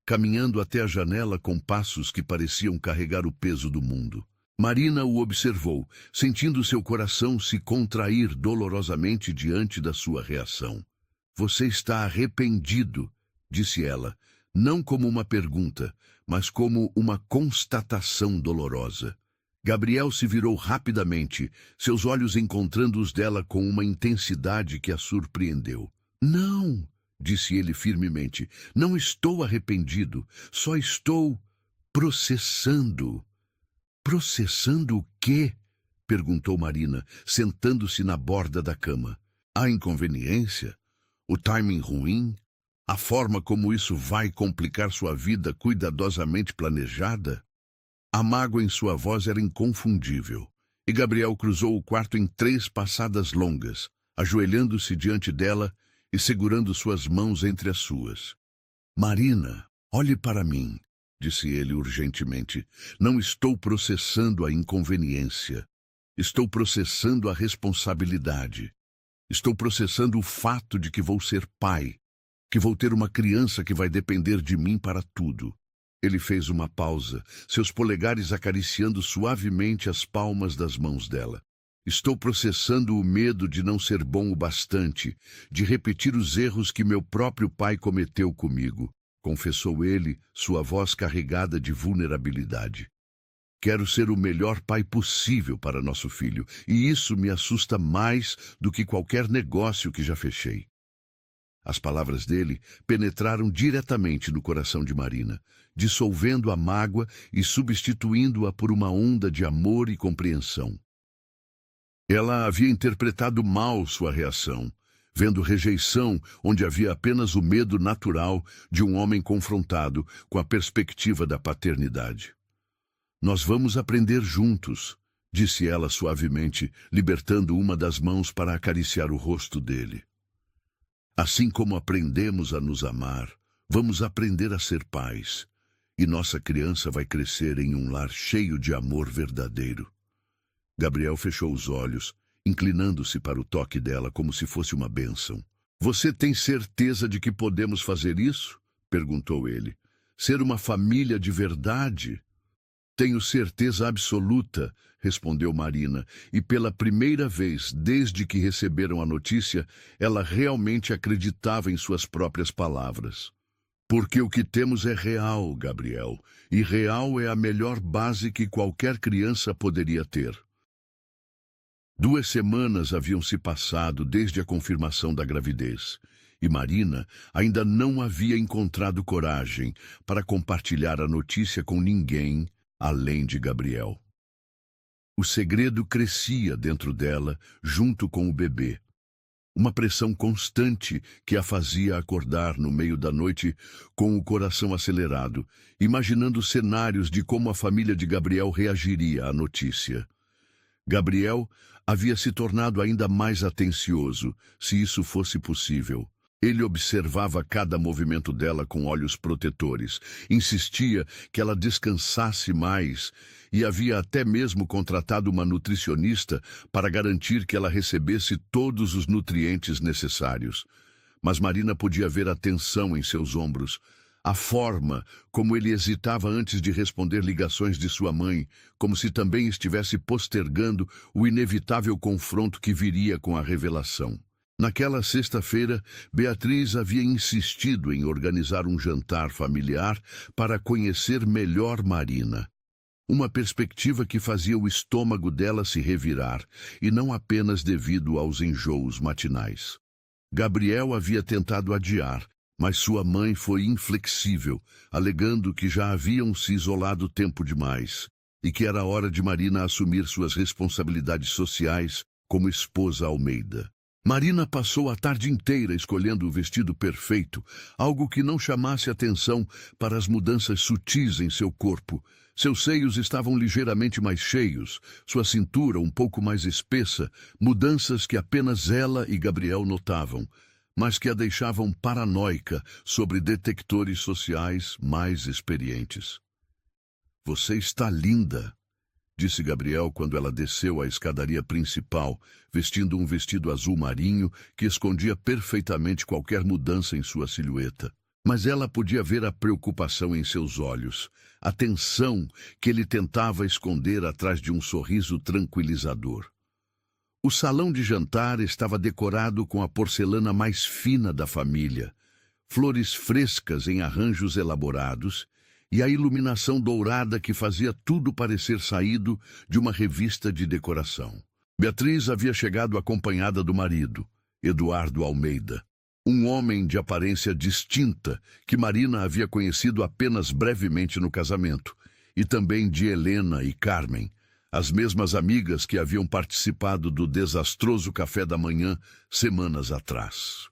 caminhando até a janela com passos que pareciam carregar o peso do mundo. Marina o observou, sentindo seu coração se contrair dolorosamente diante da sua reação. Você está arrependido, disse ela, não como uma pergunta, mas como uma constatação dolorosa. Gabriel se virou rapidamente, seus olhos encontrando os dela com uma intensidade que a surpreendeu. Não, disse ele firmemente, não estou arrependido, só estou processando. Processando o quê? Perguntou Marina, sentando-se na borda da cama. A inconveniência? O timing ruim? A forma como isso vai complicar sua vida cuidadosamente planejada? A mágoa em sua voz era inconfundível, e Gabriel cruzou o quarto em 3 passadas longas, ajoelhando-se diante dela e segurando suas mãos entre as suas. Marina, olhe para mim, disse ele urgentemente. Não estou processando a inconveniência. Estou processando a responsabilidade. Estou processando o fato de que vou ser pai, que vou ter uma criança que vai depender de mim para tudo. Ele fez uma pausa, seus polegares acariciando suavemente as palmas das mãos dela. Estou processando o medo de não ser bom o bastante, de repetir os erros que meu próprio pai cometeu comigo, confessou ele, sua voz carregada de vulnerabilidade. Quero ser o melhor pai possível para nosso filho, e isso me assusta mais do que qualquer negócio que já fechei. As palavras dele penetraram diretamente no coração de Marina, dissolvendo a mágoa e substituindo-a por uma onda de amor e compreensão. Ela havia interpretado mal sua reação, vendo rejeição onde havia apenas o medo natural de um homem confrontado com a perspectiva da paternidade. Nós vamos aprender juntos, disse ela suavemente, libertando uma das mãos para acariciar o rosto dele. Assim como aprendemos a nos amar, vamos aprender a ser pais, e nossa criança vai crescer em um lar cheio de amor verdadeiro. Gabriel fechou os olhos, inclinando-se para o toque dela como se fosse uma bênção. Você tem certeza de que podemos fazer isso? Perguntou ele. Ser uma família de verdade? Tenho certeza absoluta, respondeu Marina, e pela primeira vez desde que receberam a notícia, ela realmente acreditava em suas próprias palavras. Porque o que temos é real, Gabriel, e real é a melhor base que qualquer criança poderia ter. 2 semanas haviam se passado desde a confirmação da gravidez, e Marina ainda não havia encontrado coragem para compartilhar a notícia com ninguém além de Gabriel. O segredo crescia dentro dela, junto com o bebê. Uma pressão constante que a fazia acordar no meio da noite com o coração acelerado, imaginando cenários de como a família de Gabriel reagiria à notícia. Gabriel havia se tornado ainda mais atencioso, se isso fosse possível. Ele observava cada movimento dela com olhos protetores, insistia que ela descansasse mais e havia até mesmo contratado uma nutricionista para garantir que ela recebesse todos os nutrientes necessários. Mas Marina podia ver a tensão em seus ombros, a forma como ele hesitava antes de responder ligações de sua mãe, como se também estivesse postergando o inevitável confronto que viria com a revelação. Naquela sexta-feira, Beatriz havia insistido em organizar um jantar familiar para conhecer melhor Marina. Uma perspectiva que fazia o estômago dela se revirar, e não apenas devido aos enjoos matinais. Gabriel havia tentado adiar, mas sua mãe foi inflexível, alegando que já haviam se isolado tempo demais, e que era hora de Marina assumir suas responsabilidades sociais como esposa Almeida. Marina passou a tarde inteira escolhendo o vestido perfeito, algo que não chamasse atenção para as mudanças sutis em seu corpo. Seus seios estavam ligeiramente mais cheios, sua cintura um pouco mais espessa, mudanças que apenas ela e Gabriel notavam, mas que a deixavam paranoica sobre detectores sociais mais experientes. Você está linda, disse Gabriel quando ela desceu a escadaria principal, vestindo um vestido azul marinho que escondia perfeitamente qualquer mudança em sua silhueta. Mas ela podia ver a preocupação em seus olhos, a tensão que ele tentava esconder atrás de um sorriso tranquilizador. O salão de jantar estava decorado com a porcelana mais fina da família, flores frescas em arranjos elaborados e a iluminação dourada que fazia tudo parecer saído de uma revista de decoração. Beatriz havia chegado acompanhada do marido, Eduardo Almeida, um homem de aparência distinta que Marina havia conhecido apenas brevemente no casamento, e também de Helena e Carmen, as mesmas amigas que haviam participado do desastroso café da manhã semanas atrás.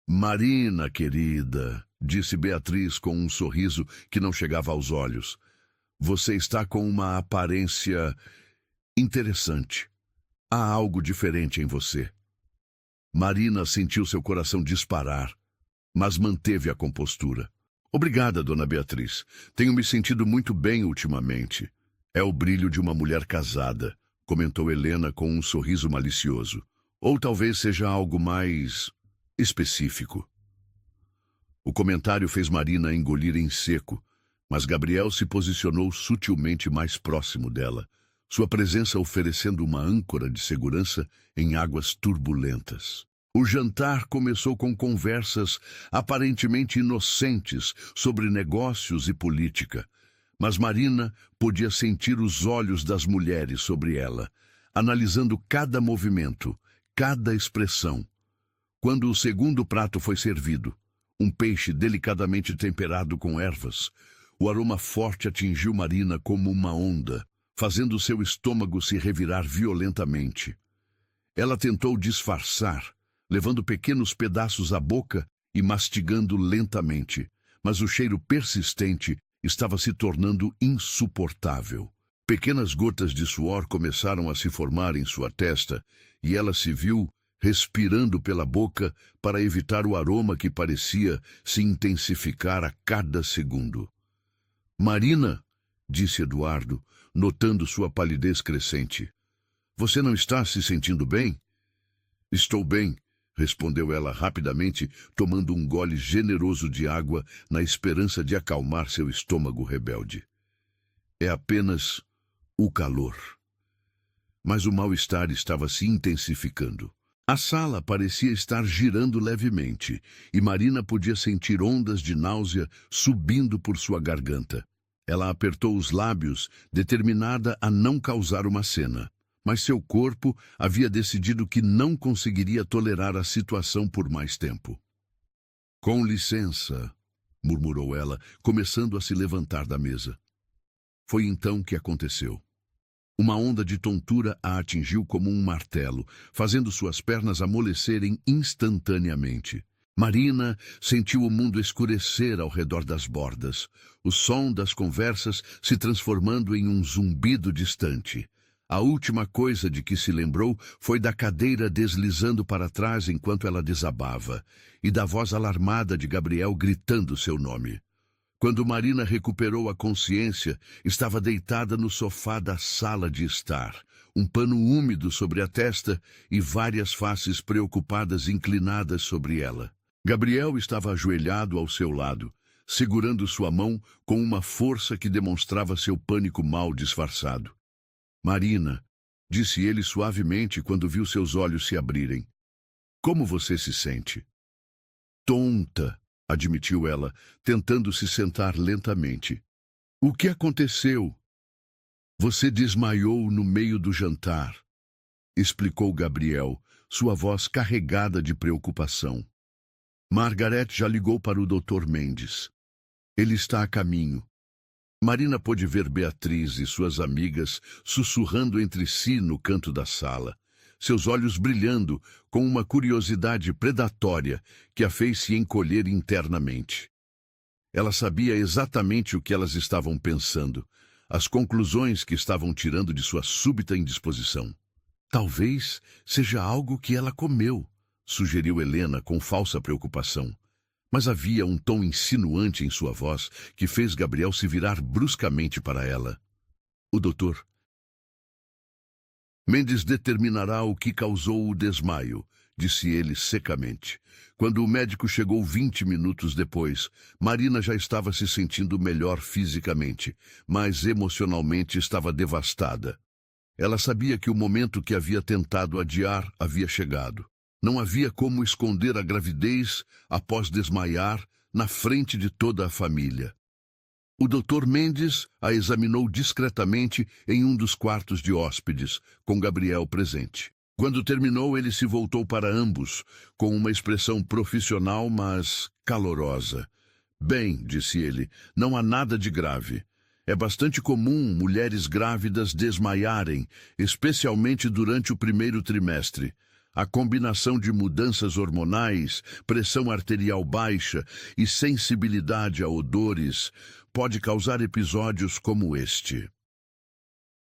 Marina, querida, disse Beatriz com um sorriso que não chegava aos olhos. Você está com uma aparência interessante. Há algo diferente em você. Marina sentiu seu coração disparar, mas manteve a compostura. Obrigada, dona Beatriz. Tenho me sentido muito bem ultimamente. É o brilho de uma mulher casada, comentou Helena com um sorriso malicioso. Ou talvez seja algo mais específico. O comentário fez Marina engolir em seco, mas Gabriel se posicionou sutilmente mais próximo dela, sua presença oferecendo uma âncora de segurança em águas turbulentas. O jantar começou com conversas aparentemente inocentes sobre negócios e política, mas Marina podia sentir os olhos das mulheres sobre ela, analisando cada movimento, cada expressão. Quando o segundo prato foi servido, um peixe delicadamente temperado com ervas, o aroma forte atingiu Marina como uma onda, fazendo seu estômago se revirar violentamente. Ela tentou disfarçar, levando pequenos pedaços à boca e mastigando lentamente, mas o cheiro persistente estava se tornando insuportável. Pequenas gotas de suor começaram a se formar em sua testa e ela se viu respirando pela boca para evitar o aroma que parecia se intensificar a cada segundo. Marina, disse Eduardo, notando sua palidez crescente. Você não está se sentindo bem? Estou bem, respondeu ela rapidamente, tomando um gole generoso de água na esperança de acalmar seu estômago rebelde. É apenas o calor. Mas o mal-estar estava se intensificando. A sala parecia estar girando levemente, e Marina podia sentir ondas de náusea subindo por sua garganta. Ela apertou os lábios, determinada a não causar uma cena. Mas seu corpo havia decidido que não conseguiria tolerar a situação por mais tempo. Com licença, murmurou ela, começando a se levantar da mesa. Foi então que aconteceu. Uma onda de tontura a atingiu como um martelo, fazendo suas pernas amolecerem instantaneamente. Marina sentiu o mundo escurecer ao redor das bordas, o som das conversas se transformando em um zumbido distante. A última coisa de que se lembrou foi da cadeira deslizando para trás enquanto ela desabava, e da voz alarmada de Gabriel gritando seu nome. Quando Marina recuperou a consciência, estava deitada no sofá da sala de estar, um pano úmido sobre a testa e várias faces preocupadas inclinadas sobre ela. Gabriel estava ajoelhado ao seu lado, segurando sua mão com uma força que demonstrava seu pânico mal disfarçado. Marina, disse ele suavemente quando viu seus olhos se abrirem. Como você se sente? Tonta, admitiu ela, tentando se sentar lentamente. O que aconteceu? Você desmaiou no meio do jantar, explicou Gabriel, sua voz carregada de preocupação. Margaret já ligou para o Dr. Mendes. Ele está a caminho. Marina pôde ver Beatriz e suas amigas sussurrando entre si no canto da sala, seus olhos brilhando com uma curiosidade predatória que a fez se encolher internamente. Ela sabia exatamente o que elas estavam pensando, as conclusões que estavam tirando de sua súbita indisposição. Talvez seja algo que ela comeu, sugeriu Helena com falsa preocupação. Mas havia um tom insinuante em sua voz que fez Gabriel se virar bruscamente para ela. O doutor Mendes determinará o que causou o desmaio, disse ele secamente. Quando o médico chegou 20 minutos depois, Marina já estava se sentindo melhor fisicamente, mas emocionalmente estava devastada. Ela sabia que o momento que havia tentado adiar havia chegado. Não havia como esconder a gravidez após desmaiar na frente de toda a família. O Dr. Mendes a examinou discretamente em um dos quartos de hóspedes, com Gabriel presente. Quando terminou, ele se voltou para ambos, com uma expressão profissional, mas calorosa. Bem, disse ele, não há nada de grave. É bastante comum mulheres grávidas desmaiarem, especialmente durante o primeiro trimestre. A combinação de mudanças hormonais, pressão arterial baixa e sensibilidade a odores pode causar episódios como este.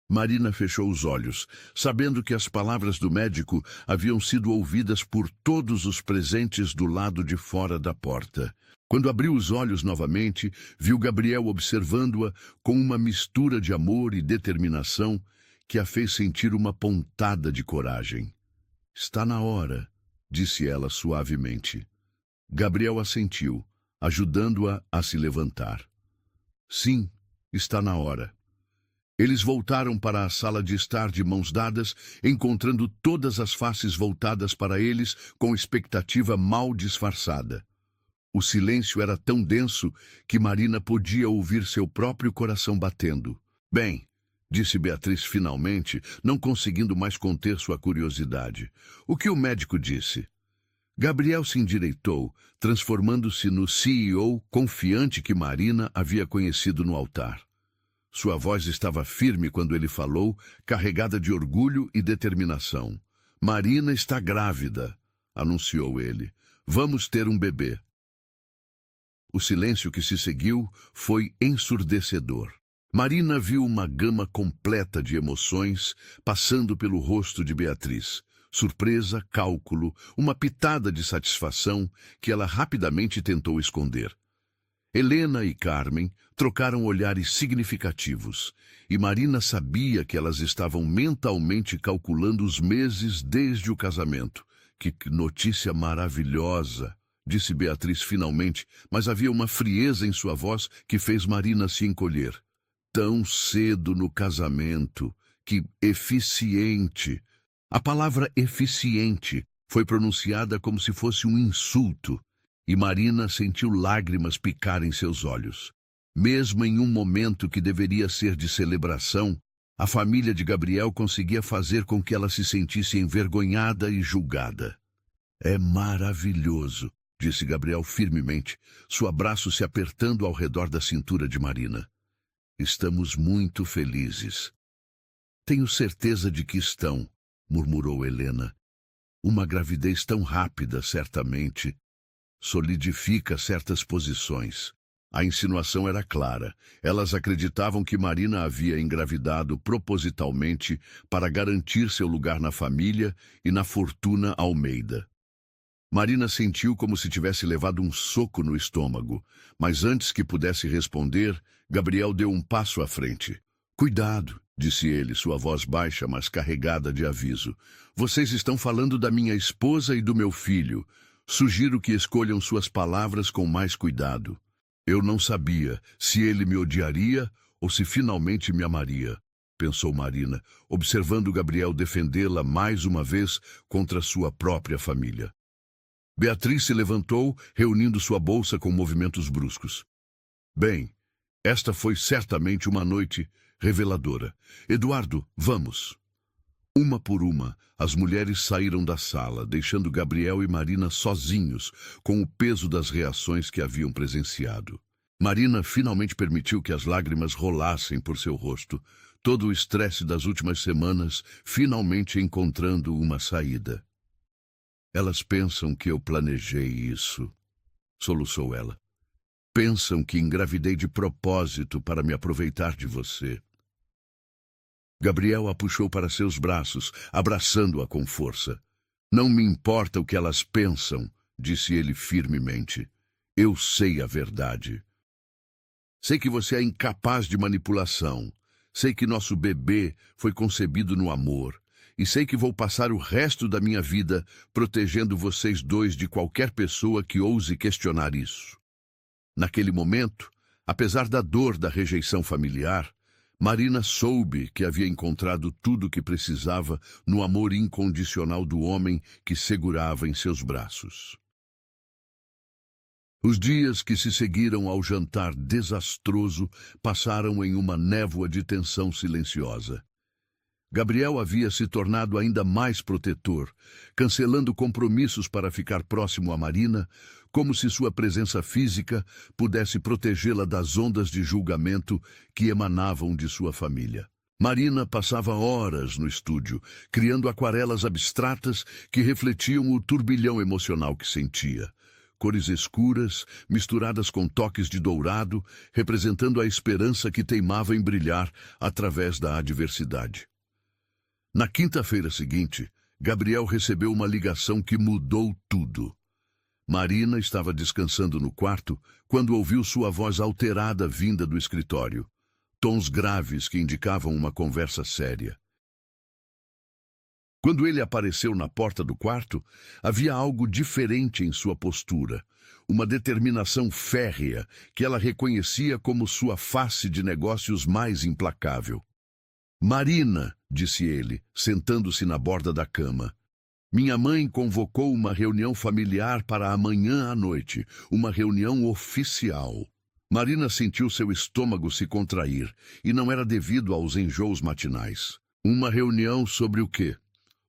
Marina fechou os olhos, sabendo que as palavras do médico haviam sido ouvidas por todos os presentes do lado de fora da porta. Quando abriu os olhos novamente, viu Gabriel observando-a com uma mistura de amor e determinação que a fez sentir uma pontada de coragem. Está na hora, disse ela suavemente. Gabriel assentiu, ajudando-a a se levantar. Sim, está na hora. Eles voltaram para a sala de estar de mãos dadas, encontrando todas as faces voltadas para eles com expectativa mal disfarçada. O silêncio era tão denso que Marina podia ouvir seu próprio coração batendo. Bem, disse Beatriz finalmente, não conseguindo mais conter sua curiosidade. O que o médico disse? Gabriel se endireitou, transformando-se no CEO confiante que Marina havia conhecido no altar. Sua voz estava firme quando ele falou, carregada de orgulho e determinação. Marina está grávida, anunciou ele. Vamos ter um bebê. O silêncio que se seguiu foi ensurdecedor. Marina viu uma gama completa de emoções passando pelo rosto de Beatriz. Surpresa, cálculo, uma pitada de satisfação que ela rapidamente tentou esconder. Helena e Carmen trocaram olhares significativos, e Marina sabia que elas estavam mentalmente calculando os meses desde o casamento. Que notícia maravilhosa! Disse Beatriz finalmente, mas havia uma frieza em sua voz que fez Marina se encolher. Tão cedo no casamento, que eficiente! A palavra eficiente foi pronunciada como se fosse um insulto, e Marina sentiu lágrimas picar em seus olhos. Mesmo em um momento que deveria ser de celebração, a família de Gabriel conseguia fazer com que ela se sentisse envergonhada e julgada. É maravilhoso, disse Gabriel firmemente, seu abraço se apertando ao redor da cintura de Marina. Estamos muito felizes. Tenho certeza de que estão, murmurou Helena. Uma gravidez tão rápida, certamente, solidifica certas posições. A insinuação era clara. Elas acreditavam que Marina havia engravidado propositalmente para garantir seu lugar na família e na fortuna Almeida. Marina sentiu como se tivesse levado um soco no estômago, mas antes que pudesse responder, Gabriel deu um passo à frente. Cuidado, disse ele, sua voz baixa, mas carregada de aviso. Vocês estão falando da minha esposa e do meu filho. Sugiro que escolham suas palavras com mais cuidado. Eu não sabia se ele me odiaria ou se finalmente me amaria, pensou Marina, observando Gabriel defendê-la mais uma vez contra sua própria família. Beatriz se levantou, reunindo sua bolsa com movimentos bruscos. Bem, esta foi certamente uma noite reveladora. Eduardo, vamos. Uma por uma, as mulheres saíram da sala, deixando Gabriel e Marina sozinhos, com o peso das reações que haviam presenciado. Marina finalmente permitiu que as lágrimas rolassem por seu rosto, todo o estresse das últimas semanas finalmente encontrando uma saída. Elas pensam que eu planejei isso, soluçou ela. Pensam que engravidei de propósito para me aproveitar de você. Gabriel a puxou para seus braços, abraçando-a com força. Não me importa o que elas pensam, disse ele firmemente. Eu sei a verdade. Sei que você é incapaz de manipulação. Sei que nosso bebê foi concebido no amor. E sei que vou passar o resto da minha vida protegendo vocês dois de qualquer pessoa que ouse questionar isso. Naquele momento, apesar da dor da rejeição familiar, Marina soube que havia encontrado tudo o que precisava no amor incondicional do homem que segurava em seus braços. Os dias que se seguiram ao jantar desastroso passaram em uma névoa de tensão silenciosa. Gabriel havia se tornado ainda mais protetor, cancelando compromissos para ficar próximo a Marina, como se sua presença física pudesse protegê-la das ondas de julgamento que emanavam de sua família. Marina passava horas no estúdio, criando aquarelas abstratas que refletiam o turbilhão emocional que sentia. Cores escuras, misturadas com toques de dourado, representando a esperança que teimava em brilhar através da adversidade. Na quinta-feira seguinte, Gabriel recebeu uma ligação que mudou tudo. Marina estava descansando no quarto quando ouviu sua voz alterada vinda do escritório. Tons graves que indicavam uma conversa séria. Quando ele apareceu na porta do quarto, havia algo diferente em sua postura, uma determinação férrea que ela reconhecia como sua face de negócios mais implacável. Marina, disse ele, sentando-se na borda da cama. Minha mãe convocou uma reunião familiar para amanhã à noite, uma reunião oficial. Marina sentiu seu estômago se contrair, e não era devido aos enjoos matinais. Uma reunião sobre o quê?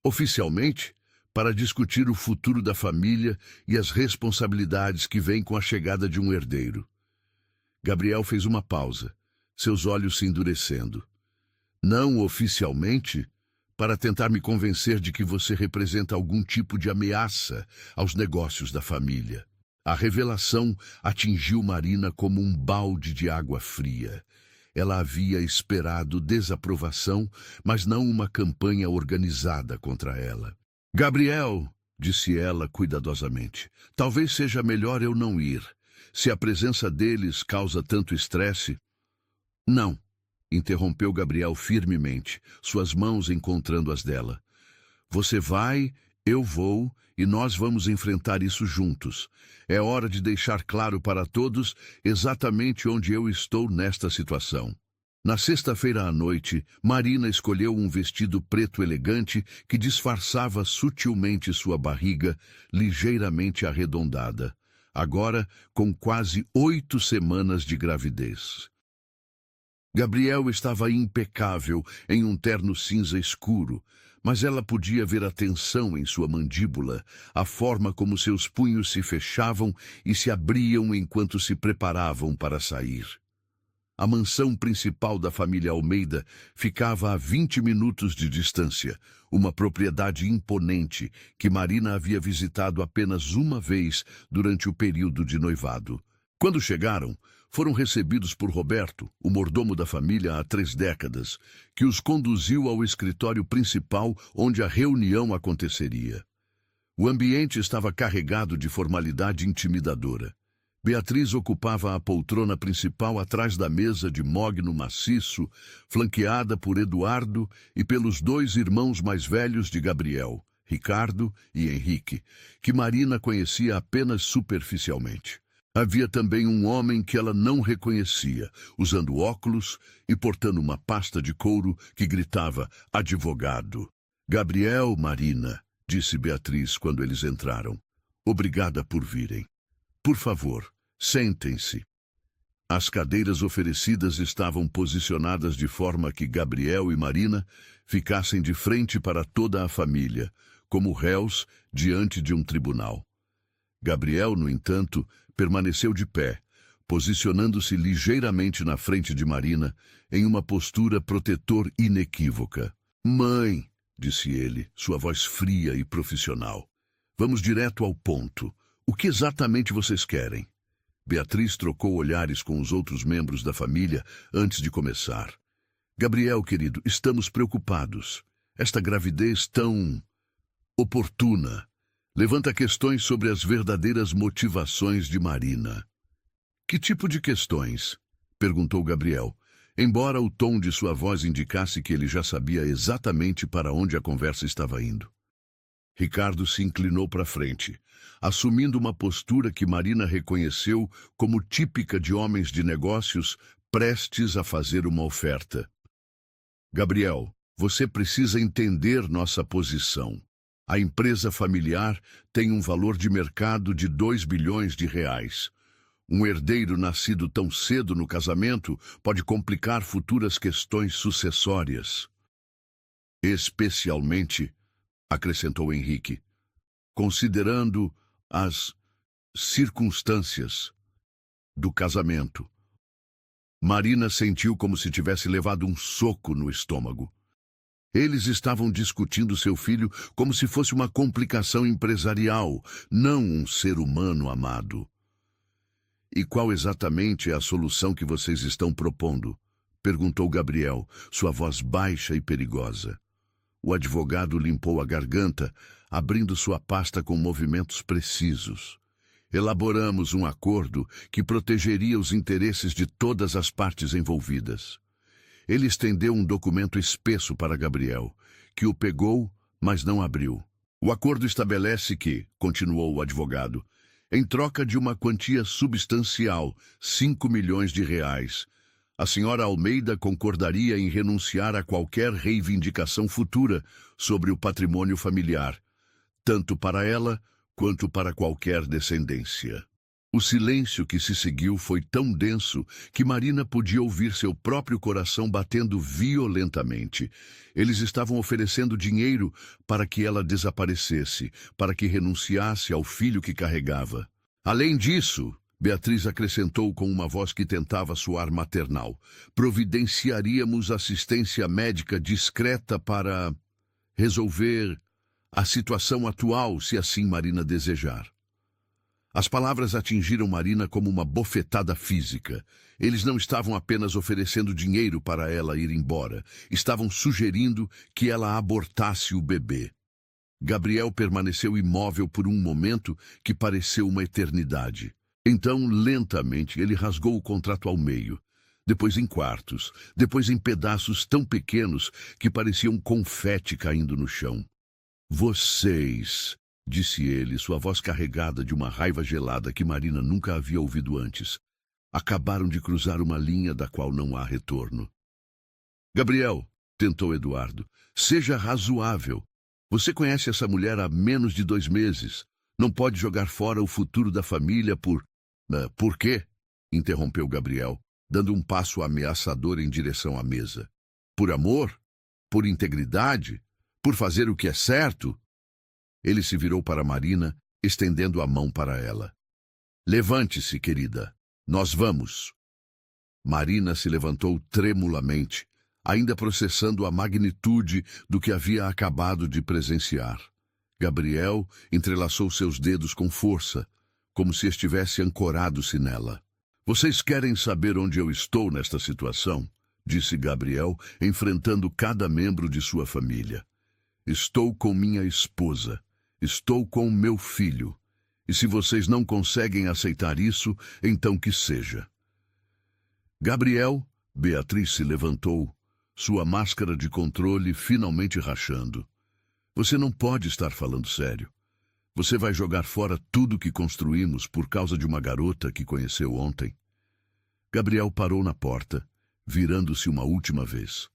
Oficialmente, para discutir o futuro da família e as responsabilidades que vêm com a chegada de um herdeiro. Gabriel fez uma pausa, seus olhos se endurecendo. Não oficialmente, para tentar me convencer de que você representa algum tipo de ameaça aos negócios da família. A revelação atingiu Marina como um balde de água fria. Ela havia esperado desaprovação, mas não uma campanha organizada contra ela. Gabriel, disse ela cuidadosamente, talvez seja melhor eu não ir. Se a presença deles causa tanto estresse... Não, interrompeu Gabriel firmemente, suas mãos encontrando as dela. Você vai, eu vou, e nós vamos enfrentar isso juntos. É hora de deixar claro para todos exatamente onde eu estou nesta situação. Na sexta-feira à noite, Marina escolheu um vestido preto elegante que disfarçava sutilmente sua barriga, ligeiramente arredondada, agora com quase 8 semanas de gravidez. Gabriel estava impecável em um terno cinza escuro, mas ela podia ver a tensão em sua mandíbula, a forma como seus punhos se fechavam e se abriam enquanto se preparavam para sair. A mansão principal da família Almeida ficava a 20 minutos de distância, uma propriedade imponente que Marina havia visitado apenas uma vez durante o período de noivado. Quando chegaram, foram recebidos por Roberto, o mordomo da família há 3 décadas, que os conduziu ao escritório principal onde a reunião aconteceria. O ambiente estava carregado de formalidade intimidadora. Beatriz ocupava a poltrona principal atrás da mesa de mogno maciço, flanqueada por Eduardo e pelos 2 irmãos mais velhos de Gabriel, Ricardo e Henrique, que Marina conhecia apenas superficialmente. Havia também um homem que ela não reconhecia, usando óculos e portando uma pasta de couro que gritava advogado. Gabriel, Marina, disse Beatriz quando eles entraram. Obrigada por virem. Por favor, sentem-se. As cadeiras oferecidas estavam posicionadas de forma que Gabriel e Marina ficassem de frente para toda a família, como réus diante de um tribunal. Gabriel, no entanto, permaneceu de pé, posicionando-se ligeiramente na frente de Marina, em uma postura protetor inequívoca. Mãe, disse ele, sua voz fria e profissional. Vamos direto ao ponto. O que exatamente vocês querem? Beatriz trocou olhares com os outros membros da família antes de começar. Gabriel, querido, estamos preocupados. Esta gravidez tão oportuna levanta questões sobre as verdadeiras motivações de Marina. Que tipo de questões? Perguntou Gabriel, embora o tom de sua voz indicasse que ele já sabia exatamente para onde a conversa estava indo. Ricardo se inclinou para frente, assumindo uma postura que Marina reconheceu como típica de homens de negócios prestes a fazer uma oferta. Gabriel, você precisa entender nossa posição. A empresa familiar tem um valor de mercado de 2 bilhões de reais. Um herdeiro nascido tão cedo no casamento pode complicar futuras questões sucessórias. Especialmente, acrescentou Henrique, considerando as circunstâncias do casamento. Marina sentiu como se tivesse levado um soco no estômago. Eles estavam discutindo seu filho como se fosse uma complicação empresarial, não um ser humano amado. E qual exatamente é a solução que vocês estão propondo? Perguntou Gabriel, sua voz baixa e perigosa. O advogado limpou a garganta, abrindo sua pasta com movimentos precisos. Elaboramos um acordo que protegeria os interesses de todas as partes envolvidas. Ele estendeu um documento espesso para Gabriel, que o pegou, mas não abriu. O acordo estabelece que, continuou o advogado, em troca de uma quantia substancial, 5 milhões de reais, a senhora Almeida concordaria em renunciar a qualquer reivindicação futura sobre o patrimônio familiar, tanto para ela quanto para qualquer descendência. O silêncio que se seguiu foi tão denso que Marina podia ouvir seu próprio coração batendo violentamente. Eles estavam oferecendo dinheiro para que ela desaparecesse, para que renunciasse ao filho que carregava. Além disso, Beatriz acrescentou com uma voz que tentava soar maternal, providenciaríamos assistência médica discreta para resolver a situação atual, se assim Marina desejar. As palavras atingiram Marina como uma bofetada física. Eles não estavam apenas oferecendo dinheiro para ela ir embora, estavam sugerindo que ela abortasse o bebê. Gabriel permaneceu imóvel por um momento que pareceu uma eternidade. Então, lentamente, ele rasgou o contrato ao meio, depois em quartos, depois em pedaços tão pequenos que pareciam confete caindo no chão. Vocês, disse ele, sua voz carregada de uma raiva gelada que Marina nunca havia ouvido antes, acabaram de cruzar uma linha da qual não há retorno. Gabriel, tentou Eduardo, seja razoável. Você conhece essa mulher há menos de 2 meses. Não pode jogar fora o futuro da família por... Por quê? Interrompeu Gabriel, dando um passo ameaçador em direção à mesa. Por amor? Por integridade? Por fazer o que é certo? Ele se virou para Marina, estendendo a mão para ela. Levante-se, querida. Nós vamos. Marina se levantou tremulamente, ainda processando a magnitude do que havia acabado de presenciar. Gabriel entrelaçou seus dedos com força, como se estivesse ancorado-se nela. Vocês querem saber onde eu estou nesta situação? Disse Gabriel, enfrentando cada membro de sua família. Estou com minha esposa. Estou com meu filho. E se vocês não conseguem aceitar isso, então que seja. Gabriel, Beatriz se levantou, sua máscara de controle finalmente rachando. Você não pode estar falando sério. Você vai jogar fora tudo que construímos por causa de uma garota que conheceu ontem? Gabriel parou na porta, virando-se uma última vez.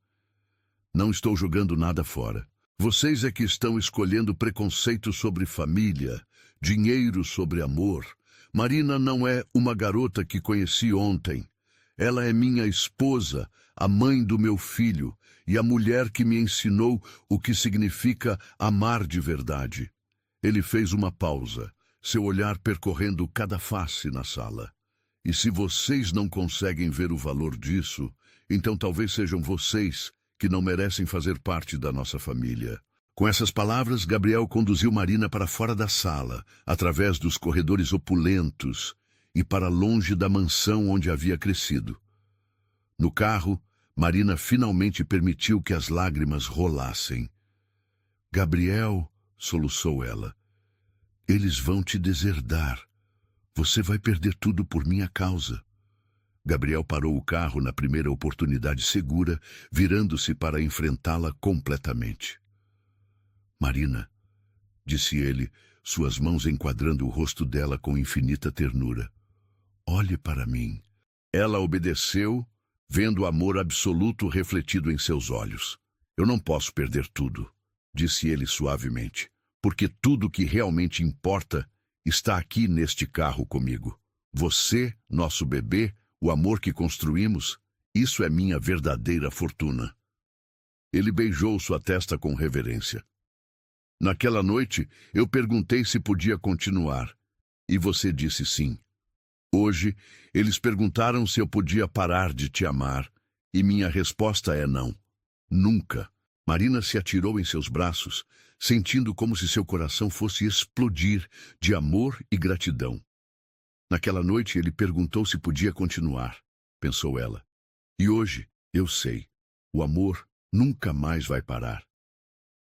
Não estou jogando nada fora. Vocês é que estão escolhendo preconceito sobre família, dinheiro sobre amor. Marina não é uma garota que conheci ontem. Ela é minha esposa, a mãe do meu filho, e a mulher que me ensinou o que significa amar de verdade. Ele fez uma pausa, seu olhar percorrendo cada face na sala. E se vocês não conseguem ver o valor disso, então talvez sejam vocês que não merecem fazer parte da nossa família. Com essas palavras, Gabriel conduziu Marina para fora da sala, através dos corredores opulentos, e para longe da mansão onde havia crescido. No carro, Marina finalmente permitiu que as lágrimas rolassem. Gabriel, soluçou ela, eles vão te deserdar. Você vai perder tudo por minha causa. Gabriel parou o carro na primeira oportunidade segura, virando-se para enfrentá-la completamente. Marina, disse ele, suas mãos enquadrando o rosto dela com infinita ternura. Olhe para mim. Ela obedeceu, vendo o amor absoluto refletido em seus olhos. Eu não posso perder tudo, disse ele suavemente, porque tudo que realmente importa está aqui neste carro comigo. Você, nosso bebê, o amor que construímos, isso é minha verdadeira fortuna. Ele beijou sua testa com reverência. Naquela noite, eu perguntei se podia continuar, e você disse sim. Hoje, eles perguntaram se eu podia parar de te amar, e minha resposta é não. Nunca. Marina se atirou em seus braços, sentindo como se seu coração fosse explodir de amor e gratidão. Naquela noite, ele perguntou se podia continuar, pensou ela. E hoje, eu sei, o amor nunca mais vai parar.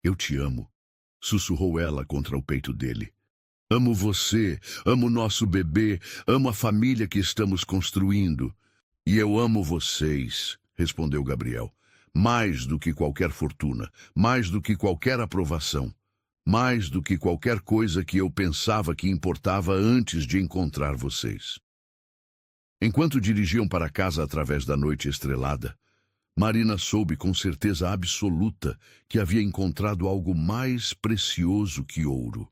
Eu te amo, sussurrou ela contra o peito dele. Amo você, amo nosso bebê, amo a família que estamos construindo. E eu amo vocês, respondeu Gabriel, mais do que qualquer fortuna, mais do que qualquer aprovação, mais do que qualquer coisa que eu pensava que importava antes de encontrar vocês. Enquanto dirigiam para casa através da noite estrelada, Marina soube com certeza absoluta que havia encontrado algo mais precioso que ouro.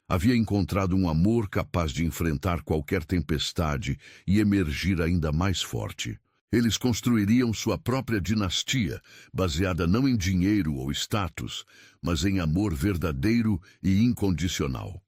Havia encontrado um amor capaz de enfrentar qualquer tempestade e emergir ainda mais forte. Eles construiriam sua própria dinastia, baseada não em dinheiro ou status, mas em amor verdadeiro e incondicional.